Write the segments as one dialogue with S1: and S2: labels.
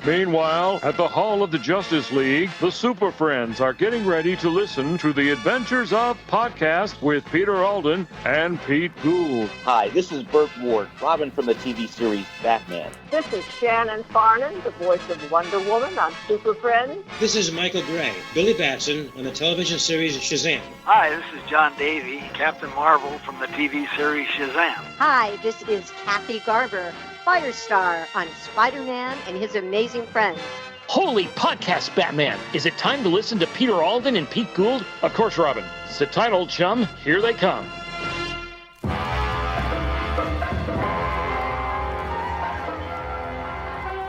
S1: Meanwhile, at the Hall of the Justice League, the Super Friends are getting ready to listen to the Adventures of podcast with Peter Alden and Pete Gould.
S2: Hi, this is Burt Ward, Robin from the TV series Batman.
S3: This is Shannon Farnan, the voice of Wonder Woman on Super Friends.
S4: This is Michael Gray, Billy Batson on the television series Shazam.
S5: Hi, this is John Davey, Captain Marvel from the TV series Shazam.
S6: Hi, this is Kathy Garber, Firestar on Spider-Man and His Amazing Friends.
S7: Holy podcast, Batman! Is it time to listen to Peter Alden and Pete Gould?
S1: Of course, Robin. Sit tight, old chum. Here they come.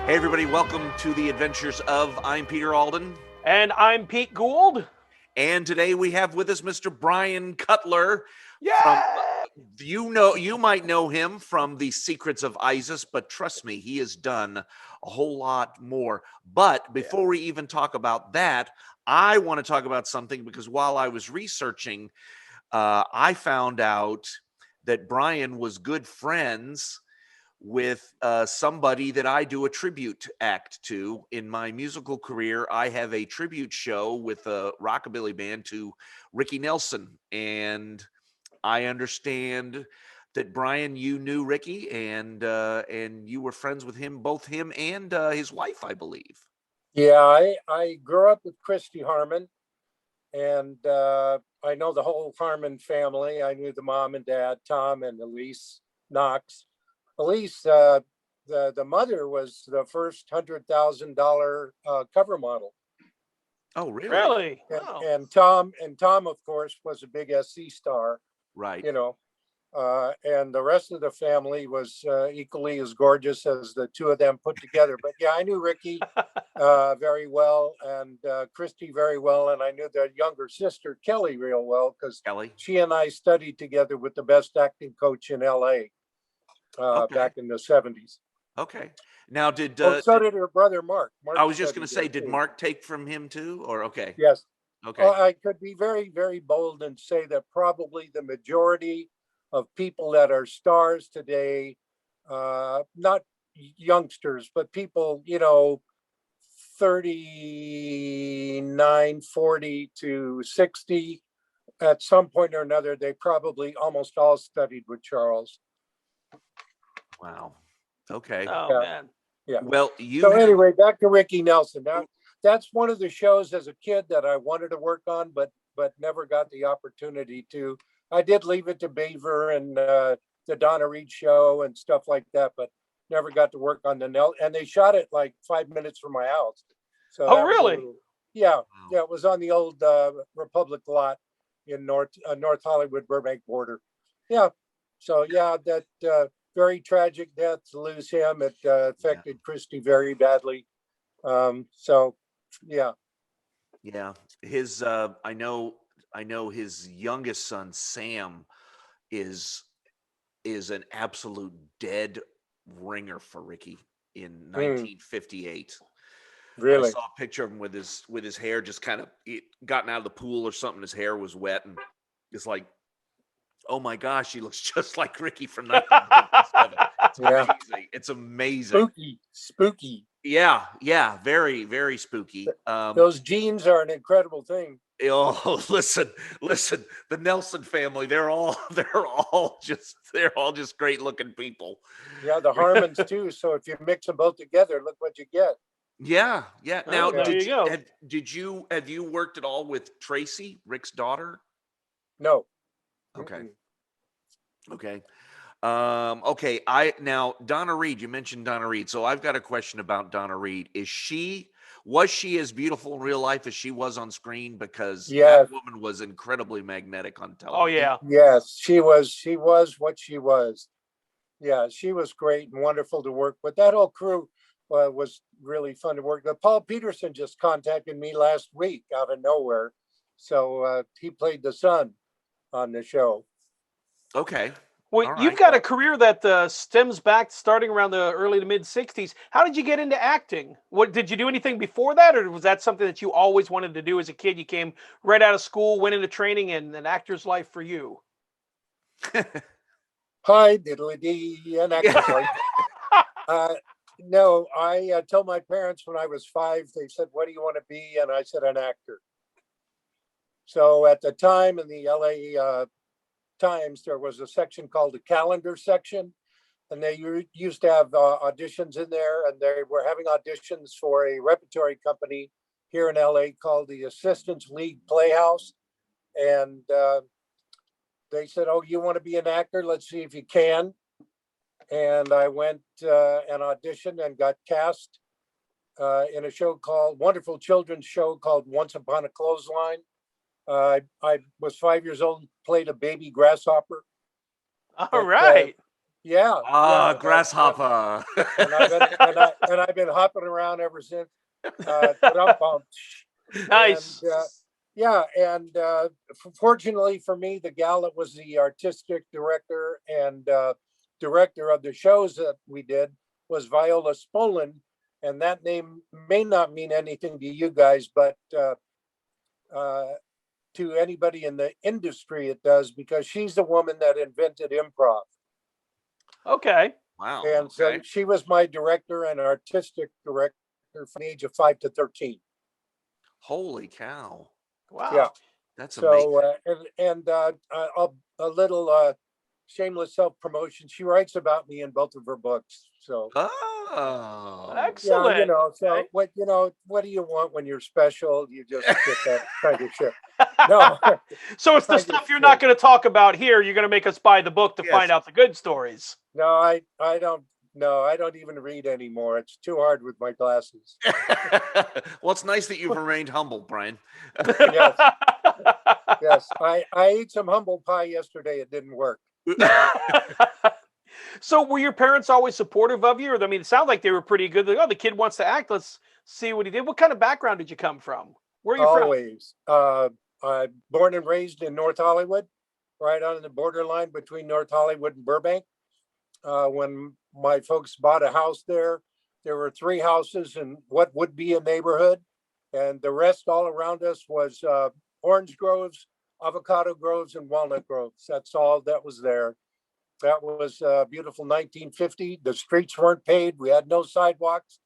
S8: Hey, everybody. Welcome to the Adventures of I'm Peter Alden.
S9: And I'm Pete Gould.
S8: And today we have with us Mr. Brian Cutler.
S9: Yeah.
S8: You might know him from The Secrets of Isis, but trust me, he has done a whole lot more. But before we even talk about that, I want to talk about something because while I was researching, I found out that Brian was good friends with somebody that I do a tribute act to. In my musical career, I have a tribute show with a rockabilly band to Ricky Nelson, and I understand that Brian, you knew Ricky, and you were friends with him, both him and his wife, I believe.
S10: Yeah, I grew up with Christy Harmon, and I know the whole Harmon family. I knew the mom and dad, Tom and Elise Knox. Elise, the mother, was the first $100,000 cover model.
S8: Oh, really?
S9: Really?
S10: And Tom, of course, was a big SC star.
S8: Right.
S10: You know, and the rest of the family was equally as gorgeous as the two of them put together. But yeah, I knew Ricky very well, and Christy very well, and I knew their younger sister Kelly real well because she and I studied together with the best acting coach in LA back in the 70s.
S8: Okay. Now, so
S10: did her brother Mark.
S8: I was just going to say, did Mark take from him too, or okay?
S10: Yes.
S8: Okay.
S10: I could be very, very bold and say that probably the majority of people that are stars today, not youngsters, but people, 39, 40 to 60, at some point or another, they probably almost all studied with Charles.
S8: Wow. Okay.
S9: Oh, man.
S10: Yeah.
S8: Well,
S10: anyway, back to Ricky Nelson. Now, that's one of the shows as a kid that I wanted to work on, but never got the opportunity to. I did Leave It to Beaver and the Donna Reed show and stuff like that, but never got to work on and they shot it like 5 minutes from my house. So
S9: really?
S10: Yeah. It was on the old Republic lot in North Hollywood, Burbank border. Yeah. So yeah, that very tragic death to lose him. It affected Christy very badly. Yeah.
S8: His I know his youngest son Sam is an absolute dead ringer for Ricky in 1958.
S10: Really?
S8: I saw a picture of him with his hair just kind of gotten out of the pool or something. His hair was wet, and it's like, oh my gosh, he looks just like Ricky from 1957. It's amazing. It's amazing.
S10: Spooky.
S8: Yeah, very, very spooky.
S10: Those genes are an incredible thing.
S8: Oh, listen, the Nelson family, they're all just great looking people.
S10: Yeah, the Harmons too. So if you mix them both together, look what you get.
S8: Yeah. Now,
S9: there
S8: have you worked at all with Tracy, Rick's daughter?
S10: No.
S8: Okay. Okay. Now Donna Reed, you mentioned Donna Reed. So I've got a question about Donna Reed. Was she as beautiful in real life as she was on screen? Because that woman was incredibly magnetic on television.
S9: Oh yeah.
S10: Yes, she was what she was. Yeah, she was great and wonderful to work with. That whole crew was really fun to work with. Paul Peterson just contacted me last week out of nowhere. So he played the son on the show.
S8: Okay.
S9: Well, you've got a career that stems back starting around the early to mid 60s. How did you get into acting? Did you do anything before that, or was that something that you always wanted to do as a kid? You came right out of school, went into training, and an actor's life for you.
S10: Hi, diddly-dee, and actor's life. No, I told my parents when I was 5, they said, what do you want to be? And I said, an actor. So at the time in the LA Times, there was a section called the calendar section. And they used to have auditions in there. And they were having auditions for a repertory company here in LA called the Assistants League Playhouse. And they said, oh, you want to be an actor? Let's see if you can. And I went and auditioned and got cast in a show called wonderful children's show called Once Upon a Clothesline. I was 5 years old, played a baby grasshopper.
S9: All right.
S10: Yeah.
S8: Grasshopper.
S10: And I've been hopping around ever since.
S9: Nice.
S10: And fortunately for me, the gal that was the artistic director and director of the shows that we did was Viola Spolin, and that name may not mean anything to you guys, but to anybody in the industry it does, because she's the woman that invented improv.
S9: Okay.
S8: Wow.
S10: And so she was my director and artistic director from the age of 5 to 13.
S8: Holy cow.
S9: Wow.
S10: Yeah.
S8: That's amazing.
S10: A little shameless self-promotion. She writes about me in both of her books. So
S9: excellent.
S10: So what do you want when you're special? You just get that kind of shit. No.
S9: So it's the stuff you're not going to talk about here. You're going to make us buy the book to find out the good stories.
S10: No, I don't. No, I don't even read anymore. It's too hard with my glasses.
S8: Well, it's nice that you've remained humble, Brian.
S10: Yes. Yes. I ate some humble pie yesterday. It didn't work.
S9: So were your parents always supportive of you? Or, I mean, it sounds like they were pretty good. Like, oh, the kid wants to act. Let's see what he did. What kind of background did you come from? Where are you from?
S10: Always. I'm born and raised in North Hollywood, right on the borderline between North Hollywood and Burbank. When my folks bought a house there were 3 houses in what would be a neighborhood. And the rest all around us was orange groves, avocado groves, and walnut groves. That's all that was there. That was beautiful 1950. The streets weren't paved. We had no sidewalks,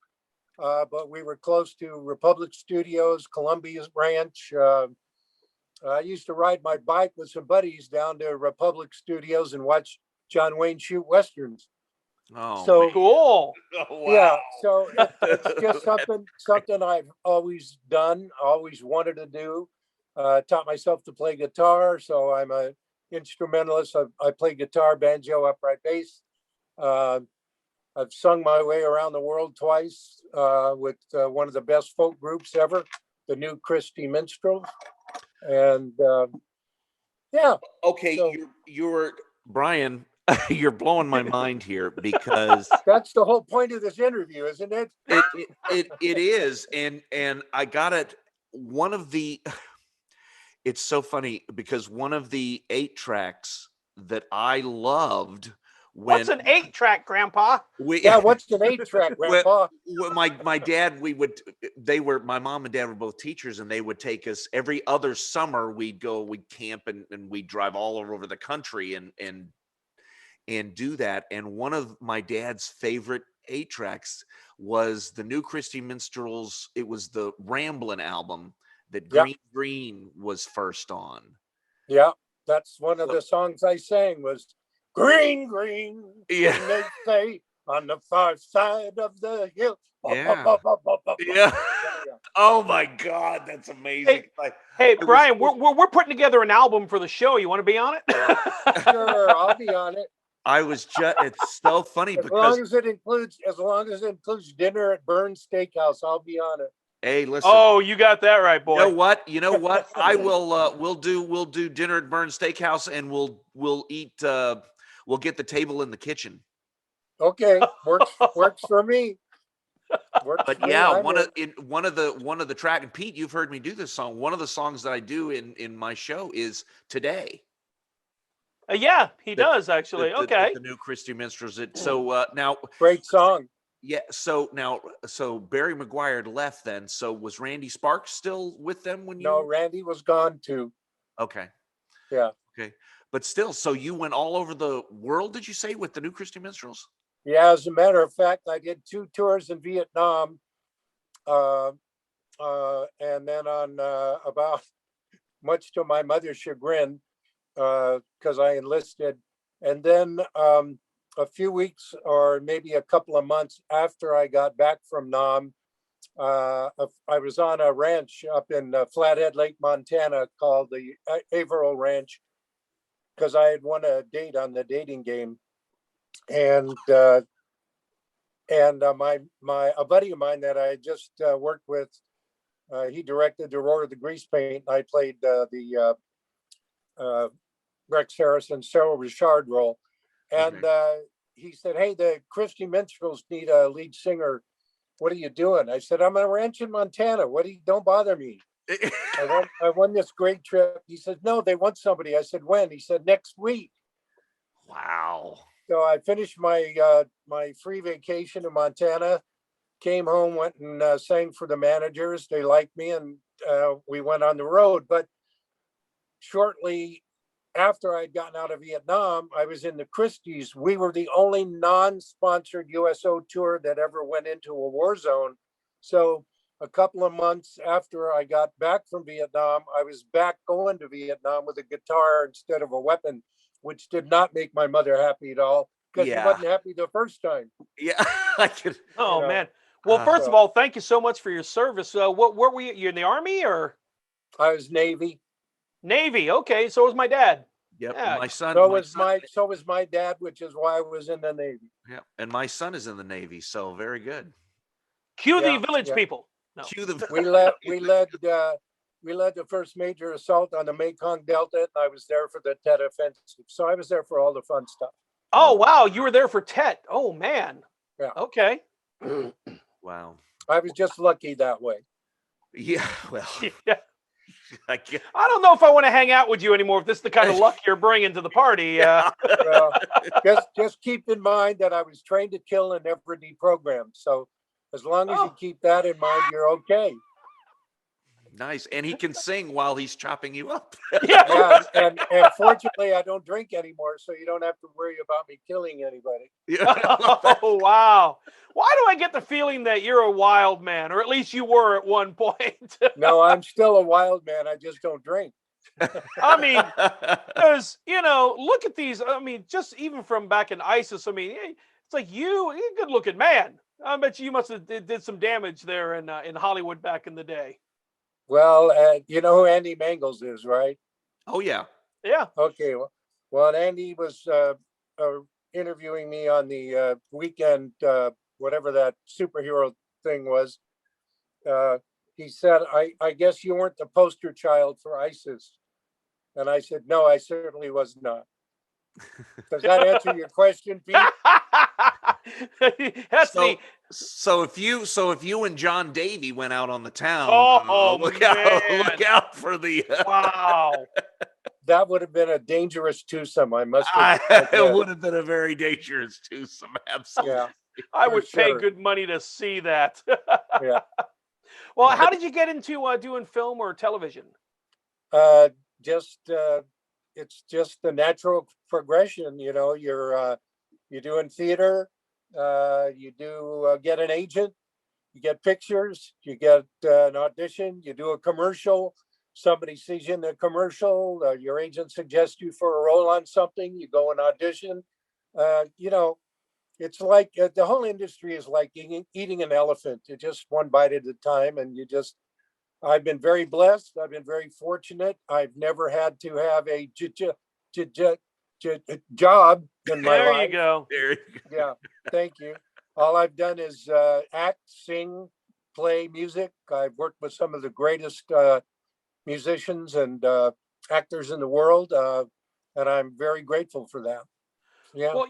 S10: but we were close to Republic Studios, Columbia's Ranch. I used to ride my bike with some buddies down to Republic Studios and watch John Wayne shoot Westerns.
S8: Oh,
S9: so cool.
S8: Oh, wow.
S10: Yeah. So it's just something I've always done, always wanted to do. Taught myself to play guitar. So I'm a instrumentalist. I play guitar, banjo, upright bass. I've sung my way around the world twice with one of the best folk groups ever, the New Christie Minstrels. And
S8: Okay, so, you're Brian. You're blowing my mind here because
S10: that's the whole point of this interview, isn't it?
S8: It is, and I got it. It's so funny because one of the 8 tracks that I loved.
S9: What's an 8-track, Grandpa?
S10: What's an 8-track, Grandpa?
S8: My dad, my mom and dad were both teachers, and they would take us every other summer. We'd camp and we'd drive all over the country and do that. And one of my dad's favorite 8-tracks was the New Christie Minstrels. It was the Ramblin' album that Green was first on.
S10: Yeah, that's one of the songs I sang was Green, green,
S8: yeah.
S10: They say on the far side of the hill.
S8: Yeah. Yeah. Oh my God, that's amazing.
S9: Hey, Brian, we're putting together an album for the show. You want to be on it?
S10: Sure, I'll be on it.
S8: It's so funny
S10: as long as it includes dinner at Burns Steakhouse, I'll be on it.
S8: Hey, listen.
S9: Oh, you got that right, boy.
S8: You know what? I will. We'll do dinner at Burns Steakhouse, and we'll eat. We'll get the table in the kitchen.
S10: Okay, works for me.
S8: But yeah, one of the track, and Pete, you've heard me do this song. One of the songs that I do in my show is Today.
S9: Yeah, he does actually. Okay.
S8: The New Christie Minstrels. So now,
S10: great song.
S8: Yeah. So Barry McGuire left then. So was Randy Sparks still with them when you?
S10: No, Randy was gone too.
S8: Okay.
S10: Yeah.
S8: Okay. But still, so you went all over the world, did you say, with the New Christie Minstrels?
S10: Yeah, as a matter of fact, I did 2 tours in Vietnam, and then on about, much to my mother's chagrin, because I enlisted, and then a few weeks or maybe a couple of months after I got back from Nam, I was on a ranch up in Flathead Lake, Montana, called the Averill Ranch, because I had won a date on the dating game, and a buddy of mine that I had just worked with, he directed the Roar of the Grease Paint. I played the Rex Harrison, Sarah Richard role, and he said, "Hey, the Christie Minstrels need a lead singer. What are you doing?" I said, "I'm on a ranch in Montana. Don't bother me. I won this great trip." He said, "No, they want somebody." I said, "When?" He said, "Next week."
S8: Wow.
S10: So I finished my my free vacation in Montana, came home, went and sang for the managers. They liked me, and we went on the road. But shortly after I'd gotten out of Vietnam, I was in the Christies. We were the only non-sponsored USO tour that ever went into a war zone. So a couple of months after I got back from Vietnam, I was back going to Vietnam with a guitar instead of a weapon, which did not make my mother happy at all, because she wasn't happy the first time.
S8: Yeah, I could.
S9: Oh, man. Well, first of all, thank you so much for your service. What were you in the Army, or?
S10: I was Navy.
S9: Navy. Okay, so was my dad.
S8: Yep.
S9: Yeah.
S8: My son.
S10: So was my dad, which is why I was in the Navy.
S8: Yeah, and my son is in the Navy, so very good.
S9: Cue the village people. No.
S8: Cue the.
S10: We led the first major assault on the Mekong Delta, and I was there for the Tet Offensive. So I was there for all the fun stuff.
S9: Oh, wow. You were there for Tet. Oh, man.
S10: Yeah.
S9: Okay.
S8: Wow.
S10: I was just lucky that way.
S8: Yeah. Well.
S9: Yeah.
S8: I
S9: don't know if I want to hang out with you anymore, if this is the kind of luck you're bringing to the party.
S10: Well, just keep in mind that I was trained to kill and never deprogrammed. So as long as you keep that in mind, you're okay.
S8: Nice. And he can sing while he's chopping you up.
S10: Yeah. And fortunately, I don't drink anymore, so you don't have to worry about me killing anybody.
S9: Oh, wow. Why do I get the feeling that you're a wild man, or at least you were at one point?
S10: No, I'm still a wild man. I just don't drink.
S9: I mean, because, look at these. I mean, just even from back in ISIS, I mean, it's like you're a good looking man. I bet you must have did some damage there in Hollywood back in the day.
S10: Well, you know who Andy Mangels is, right?
S8: Oh, yeah.
S9: Yeah.
S10: Okay. Well, Andy was interviewing me on the weekend, whatever that superhero thing was. He said, I guess you weren't the poster child for ISIS. And I said, no, I certainly was not. Does that answer your question, Pete?
S8: So if you and John Davey went out on the town, look out for the
S9: wow.
S10: That would have been a dangerous twosome. I must have.
S8: It would have been a very dangerous twosome. Absolutely.
S10: Yeah,
S9: I would pay good money to see that.
S10: Yeah.
S9: Well, how did you get into doing film or television?
S10: It's just the natural progression. You're doing theater. You do get an agent. You get pictures. You get an audition. You do a commercial. Somebody sees you in the commercial. Your agent suggests you for a role on something. You go and audition. It's like the whole industry is like eating an elephant. You just one bite at a time, and I've been very blessed. I've been very fortunate. I've never had to have a job in my life.
S9: There you go.
S10: Yeah, thank you. All I've done is act, sing, play music. I've worked with some of the greatest musicians and actors in the world, and I'm very grateful for that. Yeah.
S9: Well,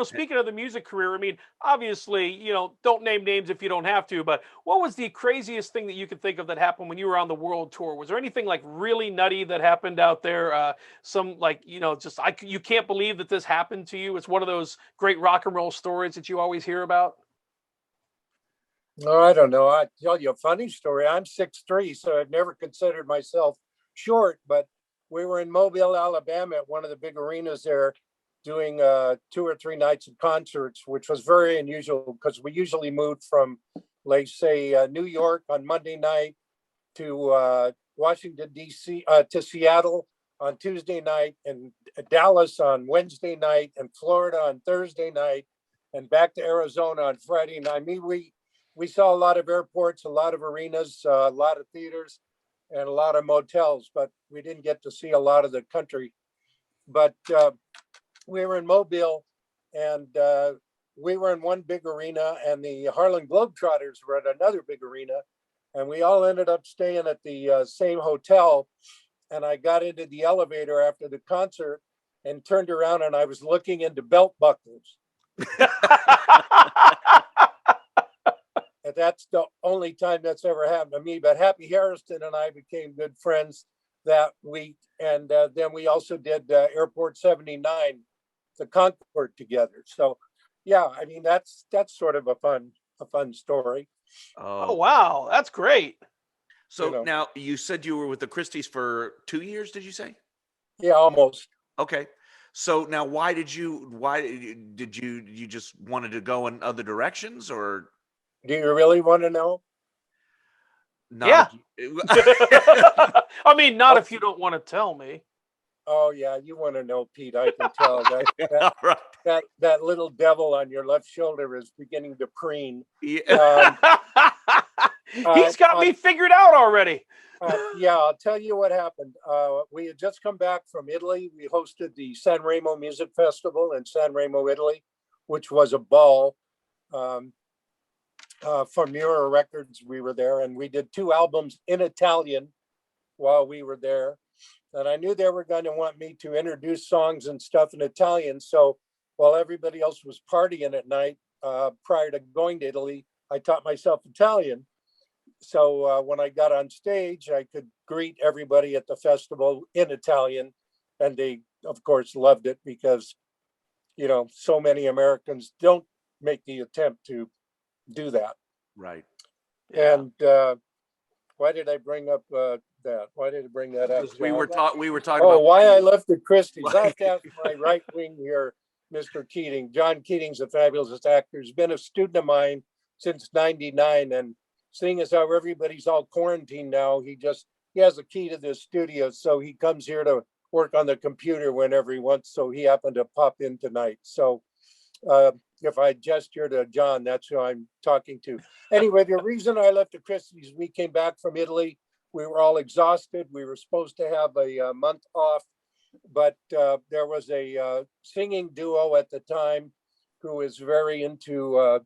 S9: speaking of the music career, I mean, obviously, don't name names if you don't have to, but what was the craziest thing that you could think of that happened when you were on the world tour? Was there anything like really nutty that happened out there? You can't believe that this happened to you. It's one of those great rock and roll stories that you always hear about.
S10: No, I don't know. I'll tell you a funny story. I'm 6'3", so I've never considered myself short, but we were in Mobile, Alabama at one of the big arenas there, doing 2 or 3 nights of concerts, which was very unusual because we usually moved from, let's say, New York on Monday night to Washington, D.C., to Seattle on Tuesday night, and Dallas on Wednesday night, and Florida on Thursday night, and back to Arizona on Friday night. I mean, we saw a lot of airports, a lot of arenas, a lot of theaters, and a lot of motels, but we didn't get to see a lot of the country. But we were in Mobile, and we were in one big arena, and the Harlem Globetrotters were at another big arena, and we all ended up staying at the same hotel. And I got into the elevator after the concert and turned around, and I was looking into belt buckles. And that's the only time that's ever happened to me. But Happy Harrison and I became good friends that week. And then we also did Airport 79, the Concorde together. So, yeah, I mean, that's sort of a fun story.
S9: Oh, wow. That's great.
S8: So now you said you were with the Christies for 2 years, did you say?
S10: Yeah, almost.
S8: Okay. So now why did you just wanted to go in other directions, or?
S10: Do you really want to know?
S9: Yeah. I mean, not if you don't want to tell me.
S10: Oh yeah, you want to know, Pete. I can tell that little devil on your left shoulder is beginning to preen.
S9: Yeah. He's got me figured out already.
S10: Yeah, I'll tell you what happened. We had just come back from Italy. We hosted the San Remo Music Festival in San Remo, Italy, which was a ball. For Mura Records, we were there, and we did 2 albums in Italian while we were there. And I knew they were going to want me to introduce songs and stuff in Italian. So while everybody else was partying at night, prior to going to Italy, I taught myself Italian. So when I got on stage, I could greet everybody at the festival in Italian. And they, of course, loved it because, so many Americans don't make the attempt to do that.
S8: Right.
S10: And why did I bring up that? Why did I bring that up?
S8: We were talking
S10: about why I
S8: you.
S10: left the Christies. I have to ask my right wing here, Mr. Keating. John Keating's a fabulous actor. He's been a student of mine since '99, and seeing as how everybody's all quarantined now, he has a key to this studio, so he comes here to work on the computer whenever he wants. So he happened to pop in tonight. So if I gesture to John, that's who I'm talking to. Anyway, the reason I left the Christies, we came back from Italy. We were all exhausted. We were supposed to have a month off, but there was a singing duo at the time who was very into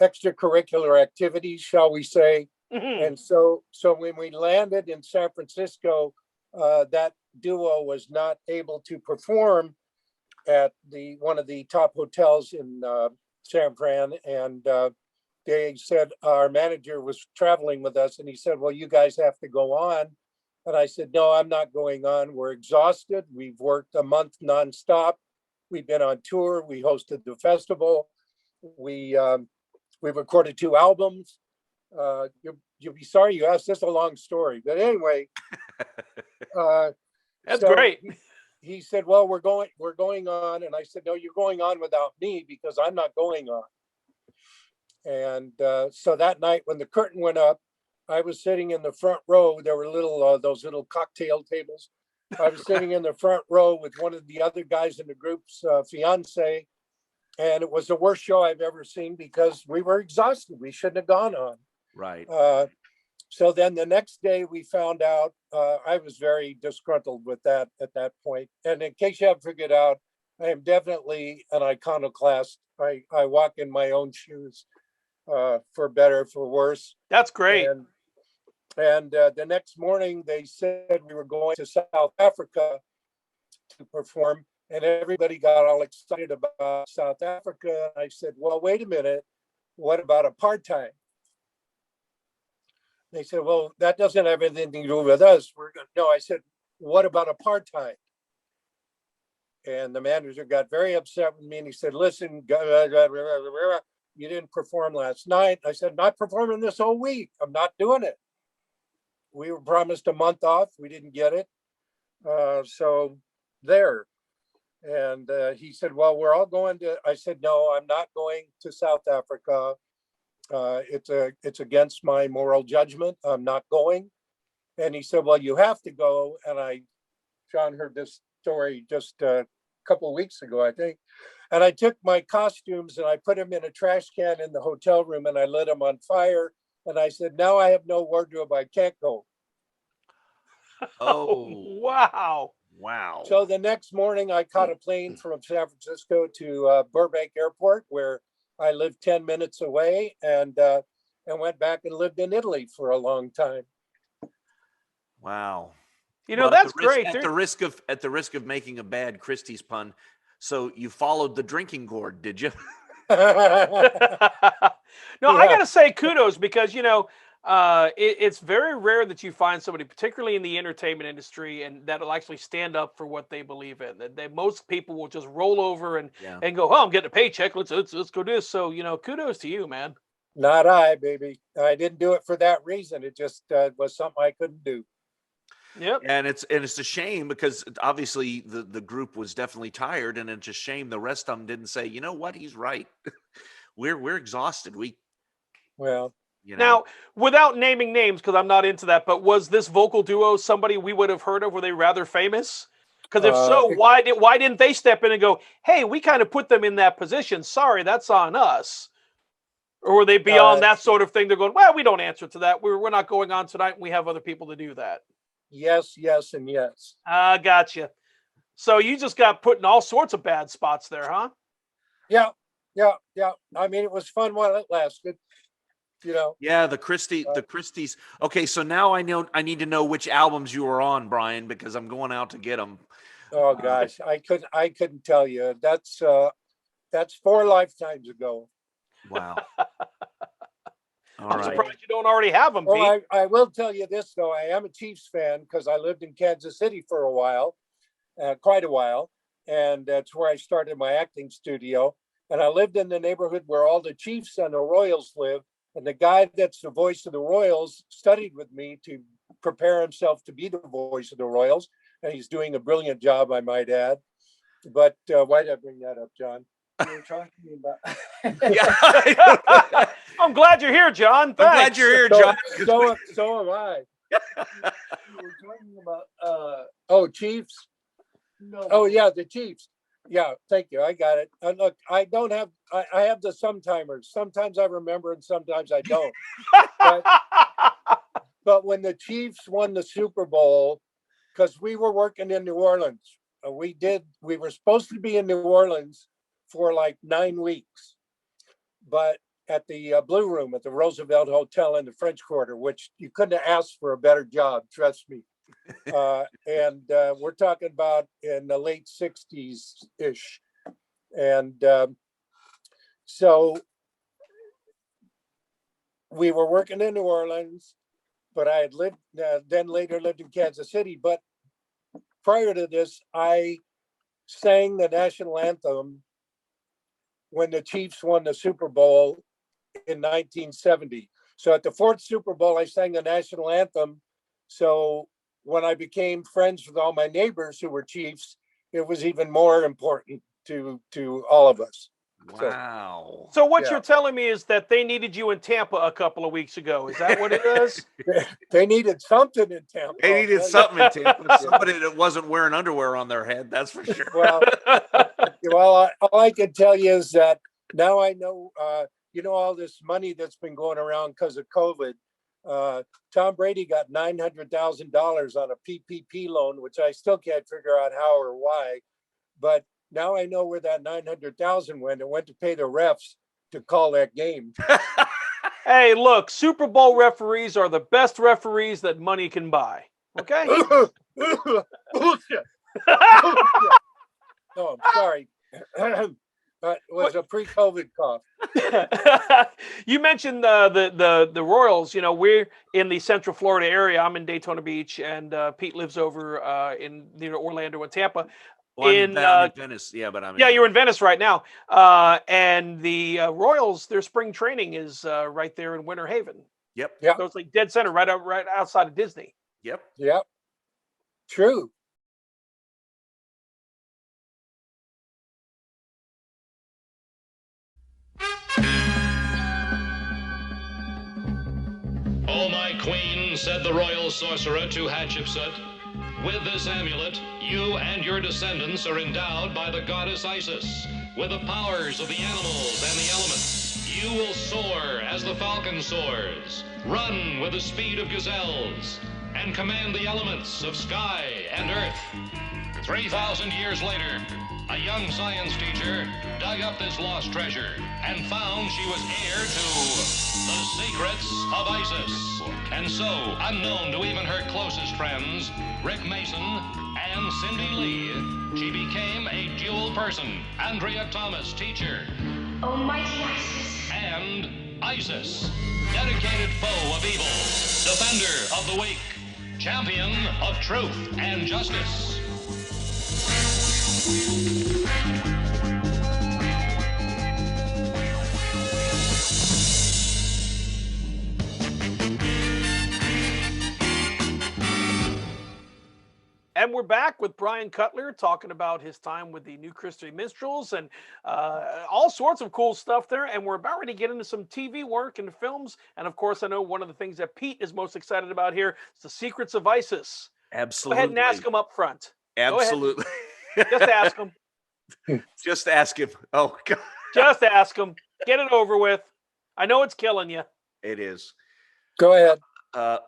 S10: extracurricular activities, shall we say. Mm-hmm. And so when we landed in San Francisco, that duo was not able to perform at one of the top hotels in San Fran, and they said our manager was traveling with us, and he said, well, you guys have to go on. And I said, no, I'm not going on. We're exhausted. We've worked a month nonstop. We've been on tour. We hosted the festival. We recorded 2 albums. You'll be sorry you asked. This is a long story, but anyway,
S9: that's great.
S10: He said, well, we're going on. And I said, no, you're going on without me because I'm not going on. And so that night when the curtain went up, I was sitting in the front row. There were those little cocktail tables. I was sitting in the front row with one of the other guys in the group's fiance. And it was the worst show I've ever seen because we were exhausted. We shouldn't have gone on.
S8: Right.
S10: So then the next day we found out, I was very disgruntled with that at that point. And in case you haven't figured out, I am definitely an iconoclast. I walk in my own shoes, for better, for worse.
S9: That's great.
S10: And the next morning they said we were going to South Africa to perform, and everybody got all excited about South Africa. I said, well, wait a minute, what about apartheid? They said, well, that doesn't have anything to do with us. No, I said, what about apartheid? And the manager got very upset with me, and he said, listen, you didn't perform last night. I said, not performing this whole week. I'm not doing it. We were promised a month off. We didn't get it. So there. And he said, well, we're all going to, I said, no, I'm not going to South Africa. It's against my moral judgment. I'm not going. And he said, well, you have to go. And John heard this story just a couple of weeks ago, I think. And I took my costumes and I put them in a trash can in the hotel room and I lit them on fire. And I said, now I have no wardrobe. I can't go.
S8: Oh,
S9: wow.
S8: wow.
S10: So the next morning I caught a plane from San Francisco to Burbank Airport, where I lived 10 minutes away, and went back and lived in Italy for a long time.
S8: Wow.
S9: You know,
S8: Well,
S9: that's great.
S8: At the risk of making a bad Christie's pun, so you followed the drinking gourd, did you?
S9: No, I got to say kudos, because, you know, it's very rare that you find somebody, particularly in the entertainment industry, and that'll actually stand up for what they believe in. That most people will just roll over and go, oh, I'm getting a paycheck. Let's go do this. So, you know, kudos to you, man.
S10: Not I, baby. I didn't do it for that reason. It just was something I couldn't do.
S9: Yep.
S8: And it's a shame, because obviously the group was definitely tired, and it's a shame the rest of them didn't say, you know what, he's right. we're exhausted.
S10: Well,
S8: you know.
S9: Now, without naming names, because I'm not into that, but was this vocal duo somebody we would have heard of? Were they rather famous? Because if so, why didn't they step in and go, hey, we kind of put them in that position. Sorry, that's on us. Or were they beyond that sort of thing? They're going, well, we don't answer to that. We're not going on tonight. We have other people to do that.
S10: Yes, yes, and yes.
S9: Gotcha. So you just got put in all sorts of bad spots there, huh?
S10: Yeah. I mean, it was fun while it lasted. You know.
S8: Yeah, the Christies. Okay, so now I need to know which albums you were on, Brian, because I'm going out to get them.
S10: Oh gosh, I couldn't tell you. That's 4 lifetimes ago.
S8: Wow.
S9: I'm surprised you don't already have them, Pete.
S10: Well, I will tell you this, though. I am a Chiefs fan because I lived in Kansas City for a while, quite a while. And that's where I started my acting studio. And I lived in the neighborhood where all the Chiefs and the Royals live. And the guy that's the voice of the Royals studied with me to prepare himself to be the voice of the Royals. And he's doing a brilliant job, I might add. But why did I bring that up, John? You were talking
S9: about. I'm glad you're here, John. Thanks.
S8: I'm glad you're here, John.
S10: So am I.
S11: We're talking about
S10: Chiefs.
S11: No.
S10: Oh yeah, the Chiefs. Yeah, thank you. I got it. Look, I don't have. I have the sometimers. Sometimes I remember, and sometimes I don't. But when the Chiefs won the Super Bowl, because we were working in New Orleans, we were supposed to be in New Orleans for like 9 weeks, but at the Blue Room at the Roosevelt Hotel in the French Quarter, which you couldn't have asked for a better job, trust me. And we're talking about in the late 60s-ish. And so we were working in New Orleans, but I had then later lived in Kansas City. But prior to this, I sang the national anthem when the Chiefs won the Super Bowl in 1970. So at the 4th Super Bowl, I sang the national anthem. So when I became friends with all my neighbors who were Chiefs, it was even more important to all of us.
S8: Wow.
S9: So what you're telling me is that they needed you in Tampa a couple of weeks ago. Is that what it is?
S10: They needed something in Tampa.
S8: They needed something in Tampa. Somebody that wasn't wearing underwear on their head, that's for sure.
S10: Well, all I can tell you is that now I know, all this money that's been going around because of COVID. Tom Brady got $900,000 on a PPP loan, which I still can't figure out how or why. But now I know where that $900,000 went. It went to pay the refs to call that game.
S9: Hey, look, Super Bowl referees are the best referees that money can buy. Okay?
S10: Bullshit. Oh, I'm sorry. It was a pre-COVID cough.
S9: You mentioned the Royals. You know, we're in the Central Florida area. I'm in Daytona Beach, and Pete lives over in near Orlando and Tampa.
S8: Well, I'm in Venice, but I'm
S9: you're in Venice right now. And the Royals, their spring training is right there in Winter Haven.
S8: Yep.
S9: So it's like dead center, right outside of Disney.
S8: Yep.
S10: True.
S12: queen, said the royal sorcerer to Hatshepsut, with this amulet, you and your descendants are endowed by the goddess Isis with the powers of the animals and the elements. You will soar as the falcon soars, run with the speed of gazelles, and command the elements of sky and earth. 3,000 years later, a young science teacher dug up this lost treasure and found she was heir to the secrets of Isis. And so, unknown to even her closest friends, Rick Mason and Cindy Lee, she became a dual person. Andrea Thomas, teacher.
S13: Almighty Isis.
S12: And Isis, dedicated foe of evil, defender of the weak, champion of truth and justice.
S9: And we're back with Brian Cutler talking about his time with the New Christie Minstrels and all sorts of cool stuff there. And we're about ready to get into some TV work and films. And of course, I know one of the things that Pete is most excited about here is the Secrets of Isis.
S8: Absolutely.
S9: Go ahead and ask him up front.
S8: Absolutely.
S9: Just ask him.
S8: Just ask him. Oh, God.
S9: Just ask him. Get it over with. I know it's killing you.
S8: It is.
S10: Go ahead.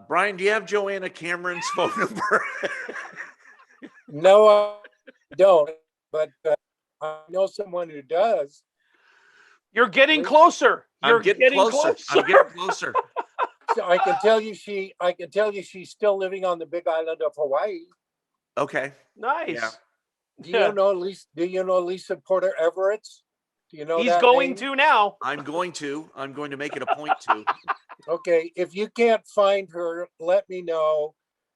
S8: Brian, do you have Joanna Cameron's phone number?
S10: No, I don't, but I know someone who does.
S9: You're getting closer. You're getting closer.
S8: I'm getting closer.
S10: So I can tell you she's still living on the big island of Hawaii.
S8: Okay.
S9: Nice.
S10: Yeah. Do you know Lisa Porter Everett's? Do you know
S9: he's
S10: that
S9: going
S10: name?
S9: to now.
S8: I'm going to make it a point to.
S10: Okay, if you can't find her, let me know,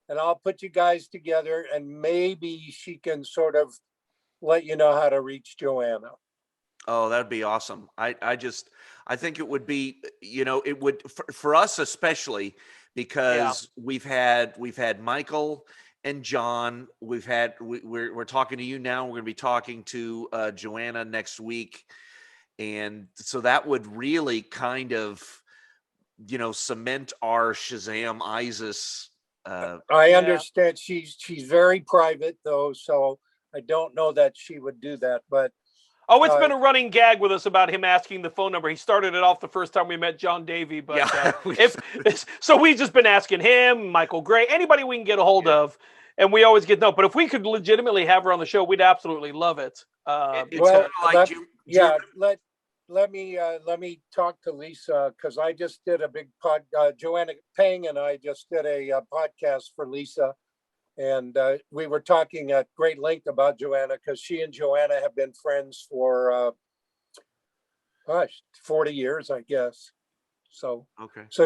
S10: and I'll put you guys together, and maybe she can sort of let you know how to reach Joanna.
S8: Oh, that'd be awesome. I think it would be, it would for us especially because we've had Michael and John. We're talking to you now. We're going to be talking to Joanna next week, and so that would really kind of, cement our Shazam Isis.
S10: I understand she's very private though, so I don't know that she would do that, but.
S9: Oh, it's been a running gag with us about him asking the phone number. He started it off the first time we met John Davey, but so we've just been asking him, Michael Gray, anybody we can get a hold of, and we always get no. But if we could legitimately have her on the show, we'd absolutely love it.
S10: Let me talk to Lisa, because I just did a big Joanna Pang and I just did a podcast for Lisa. And we were talking at great length about Joanna, because she and Joanna have been friends for 40 years, I guess. So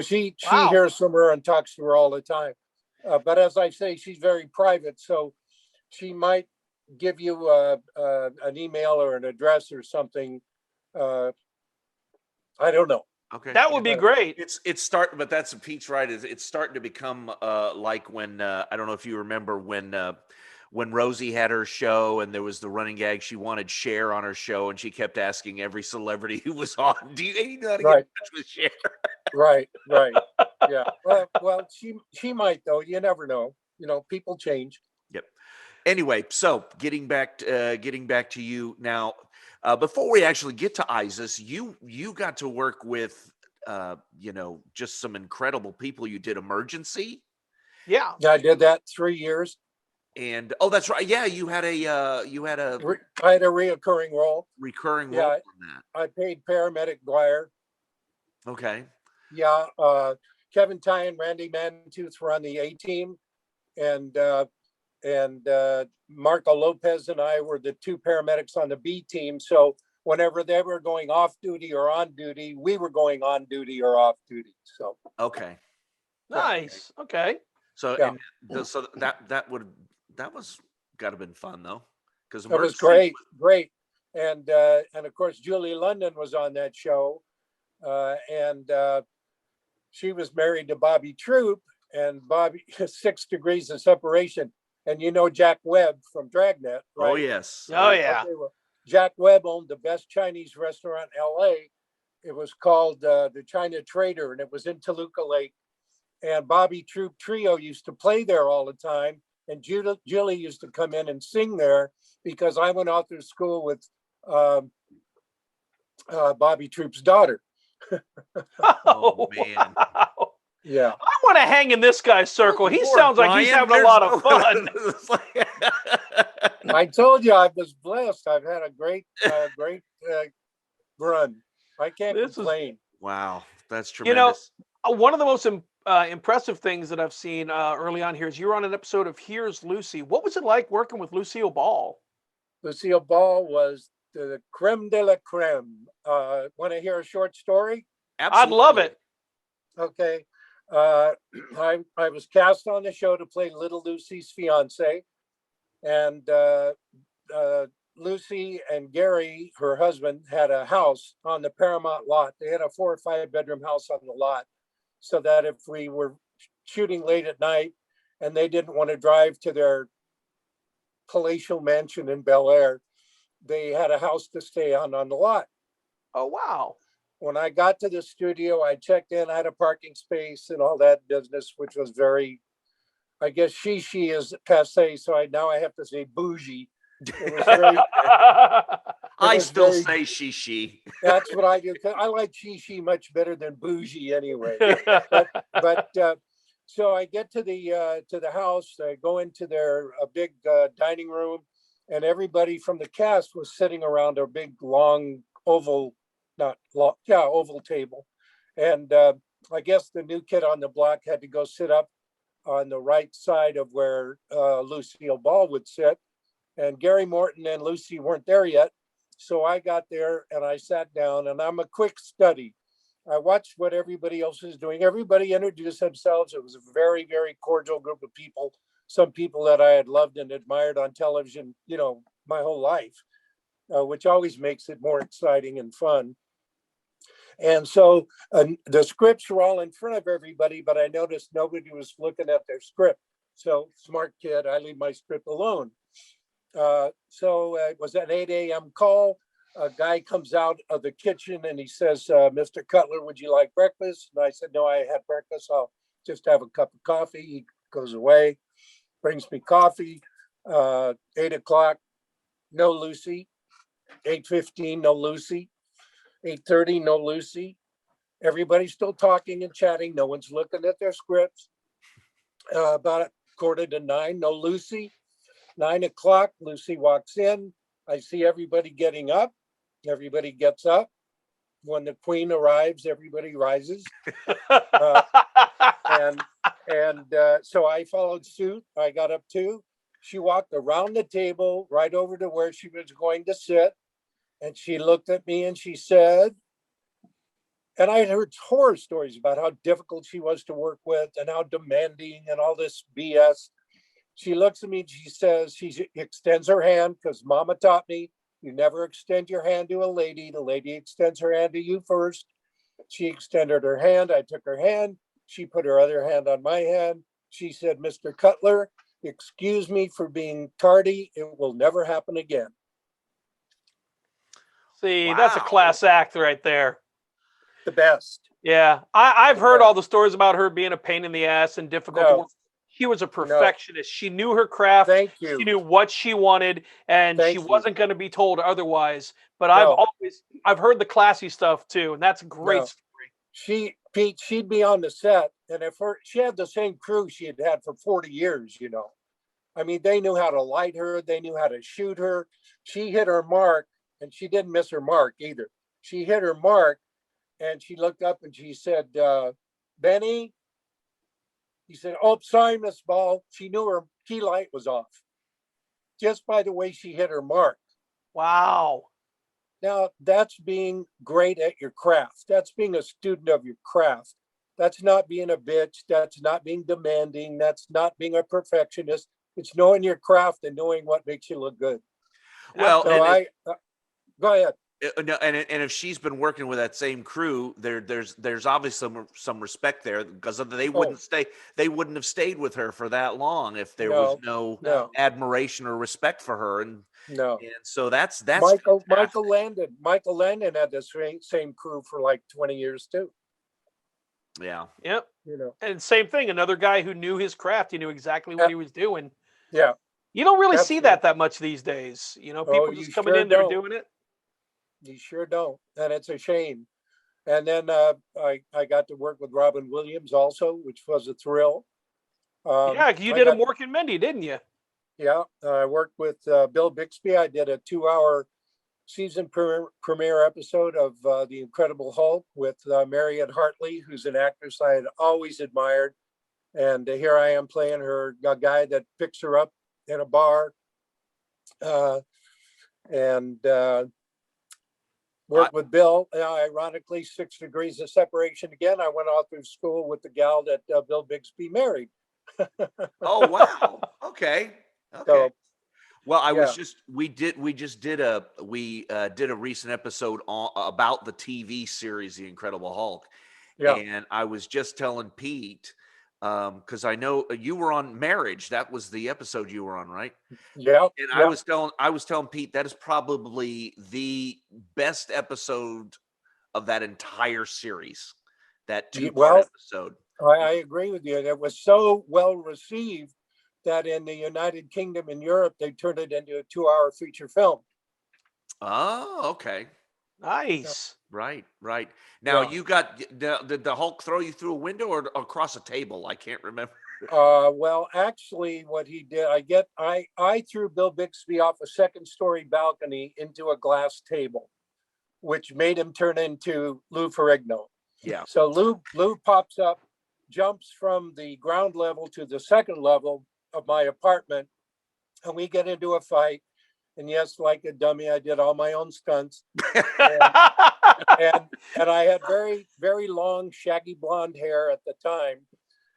S10: she hears from her and talks to her all the time. But as I say, she's very private, so she might give you an email or an address or something. I don't know.
S8: Okay,
S9: that would be great.
S8: But that's Pete's right. It's starting to become like when I don't know if you remember when Rosie had her show and there was the running gag. She wanted Cher on her show and she kept asking every celebrity who was on, "Do you know how to get in touch with Cher?" Right.
S10: Yeah. Well, she might though. You never know. People change.
S8: Yep. Anyway, so getting back to you now. Before we actually get to Isis, you got to work with, just some incredible people. You did Emergency.
S10: Yeah, I did that 3 years.
S8: And that's right. Yeah, I had a
S10: reoccurring role.
S8: Recurring role on that.
S10: I paid paramedic Dwyer.
S8: Okay.
S10: Yeah, Kevin Ty and Randy Mantooth were on the A team, and Marco Lopez and I were the two paramedics on the B team. So whenever they were going off duty or on duty, we were going on duty or off duty. So
S9: nice. Okay.
S8: So so that was got to been fun though, because
S10: it was great. And of course Julie London was on that show, and she was married to Bobby Troop, and Bobby 6 degrees of separation. And Jack Webb from Dragnet, right?
S8: Oh, yes.
S9: Oh, yeah.
S10: Okay, well, Jack Webb owned the best Chinese restaurant in L.A. It was called the China Trader, and it was in Toluca Lake. and Bobby Troop Trio used to play there all the time. And Julie used to come in and sing there because I went out to school with Bobby Troop's daughter.
S8: Oh man.
S9: Wow.
S10: Yeah.
S9: I want to hang in this guy's circle. He sounds like he's having a lot of fun.
S10: I told you I was blessed. I've had a great run. I can't complain.
S8: Wow, that's tremendous.
S9: You know, one of the most impressive things that I've seen early on here is you were on an episode of Here's Lucy. What was it like working with Lucille Ball? Lucille
S10: Ball was the creme de la creme. Want to hear a short story?
S9: Absolutely. I'd love it.
S10: Okay. I was cast on the show to play Little Lucy's fiance, and Lucy and Gary, her husband, had a house on the Paramount lot. They had a 4 or 5 bedroom house on the lot, so that if we were shooting late at night and they didn't want to drive to their palatial mansion in Bel Air, they had a house to stay on the lot.
S9: Oh, wow.
S10: When I got to the studio, I checked in, I had a parking space and all that business, which was very, I guess she is passe, so now I have to say bougie. It was very,
S8: I still say she.
S10: That's what I do. I like she much better than bougie anyway. But so I get to the house. I go into their big dining room, and everybody from the cast was sitting around a big long oval table. And I guess the new kid on the block had to go sit up on the right side of where Lucille Ball would sit. And Gary Morton and Lucy weren't there yet. So I got there and I sat down, and I'm a quick study. I watched what everybody else is doing. Everybody introduced themselves. It was a very, very cordial group of people. Some people that I had loved and admired on television, my whole life, which always makes it more exciting and fun. And so the scripts were all in front of everybody, but I noticed nobody was looking at their script. So smart kid, I leave my script alone. So it was an 8 a.m. call. A guy comes out of the kitchen and he says, Mr. Cutler, would you like breakfast? And I said, no, I had breakfast. I'll just have a cup of coffee. He goes away, brings me coffee. 8 o'clock, no Lucy. 8:15, no Lucy. 8:30, no Lucy. Everybody's still talking and chatting. No one's looking at their scripts. About 8:45, no Lucy. 9 o'clock, Lucy walks in. I see everybody getting up. Everybody gets up. When the queen arrives, everybody rises. So I followed suit. I got up too. She walked around the table right over to where she was going to sit. And she looked at me and she said, and I had heard horror stories about how difficult she was to work with and how demanding and all this BS. She looks at me and she says, she extends her hand, because Mama taught me, you never extend your hand to a lady. The lady extends her hand to you first. She extended her hand. I took her hand. She put her other hand on my hand. She said, Mr. Cutler, excuse me for being tardy. It will never happen again.
S9: See, wow. That's a class act right there.
S10: The best.
S9: Yeah. I've heard all the stories about her being a pain in the ass and difficult to work. She was a perfectionist. She knew her craft.
S10: Thank you.
S9: She knew what she wanted, and she wasn't going to be told otherwise. But I've heard the classy stuff too, and that's a great story.
S10: She'd be on the set, and she had the same crew she had for 40 years, I mean, they knew how to light her. They knew how to shoot her. She hit her mark, and she didn't miss her mark either. She hit her mark, and she looked up and she said, Benny. He said, oh, sorry, Miss Ball. She knew her key light was off just by the way she hit her mark.
S9: Wow.
S10: Now, that's being great at your craft. That's being a student of your craft. That's not being a bitch. That's not being demanding. That's not being a perfectionist. It's knowing your craft and knowing what makes you look good.
S8: Well,
S10: so go ahead.
S8: And if she's been working with that same crew, there's obviously some respect there, because they wouldn't have stayed with her for that long if there was no admiration or respect for her. And so that's
S10: Michael Landon had the same crew for like 20 years too.
S8: Yeah.
S9: Yep.
S10: You know.
S9: And same thing. Another guy who knew his craft. He knew exactly what he was doing.
S10: Yeah.
S9: You don't really see
S10: Absolutely.
S9: that much these days. You know,
S10: Oh,
S9: people
S10: you
S9: just coming
S10: sure
S9: in there
S10: don't.
S9: doing it.
S10: You sure don't, and it's a shame. And then I got to work with Robin Williams also, which was a thrill.
S9: Yeah, you did a Mork and Mindy, didn't you?
S10: Yeah, I worked with Bill Bixby. I did a 2-hour season premiere episode of The Incredible Hulk with Mariette Hartley, who's an actress I had always admired. And here I am playing her, a guy that picks her up in a bar. Worked with Bill. Ironically, 6 degrees of separation again. I went off through school with the gal that Bill Bixby married.
S8: Oh, wow. Okay.
S10: So,
S8: well, we did a recent episode about the TV series The Incredible Hulk.
S10: Yeah.
S8: And I was just telling Pete, because I know you were on Marriage. That was the episode you were on, right?
S10: Yeah.
S8: And I was telling Pete that is probably the best episode of that entire series. That 2-part episode.
S10: I agree with you. It was so well received that in the United Kingdom and Europe, they turned it into a 2-hour feature film.
S8: Oh, okay.
S9: Nice.
S8: Right. Now you got, did the Hulk throw you through a window or across a table? I can't remember.
S10: Well, actually what he did, I threw Bill Bixby off a 2nd-story balcony into a glass table, which made him turn into Lou Ferrigno.
S8: Yeah.
S10: So Lou pops up, jumps from the ground level to the 2nd level of my apartment, and we get into a fight. And yes, like a dummy, I did all my own stunts. And I had very, very long, shaggy blonde hair at the time.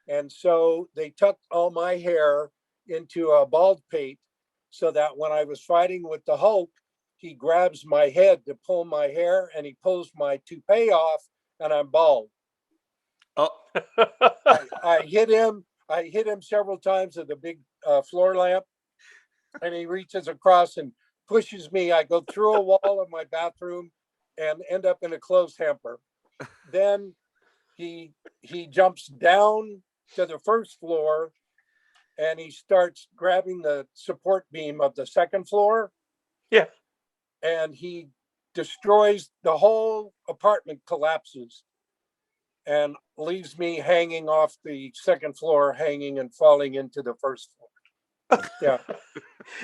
S10: And so they tucked all my hair into a bald pate so that when I was fighting with the Hulk, he grabs my head to pull my hair and he pulls my toupee off and I'm bald.
S8: Oh,
S10: I hit him several times with a big floor lamp, and he reaches across and pushes me. I go through a wall of my bathroom and end up in a clothes hamper. Then he jumps down to the 1st floor and he starts grabbing the support beam of the 2nd floor.
S9: Yeah.
S10: And he destroys the whole apartment, collapses, and leaves me hanging off the 2nd floor, hanging and falling into the 1st floor. Yeah.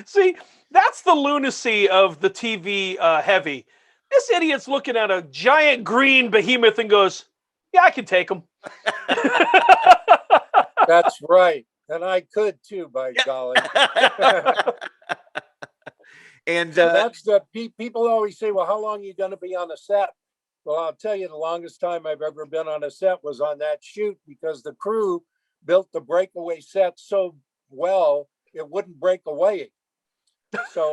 S9: See, that's the lunacy of the TV heavy. This idiot's looking at a giant green behemoth and goes, yeah, I can take him.
S10: That's right. And I could too, by golly.
S8: And
S10: so that's the people always say, well, how long are you going to be on a set? Well, I'll tell you, the longest time I've ever been on a set was on that shoot, because the crew built the breakaway set so well it wouldn't break away. So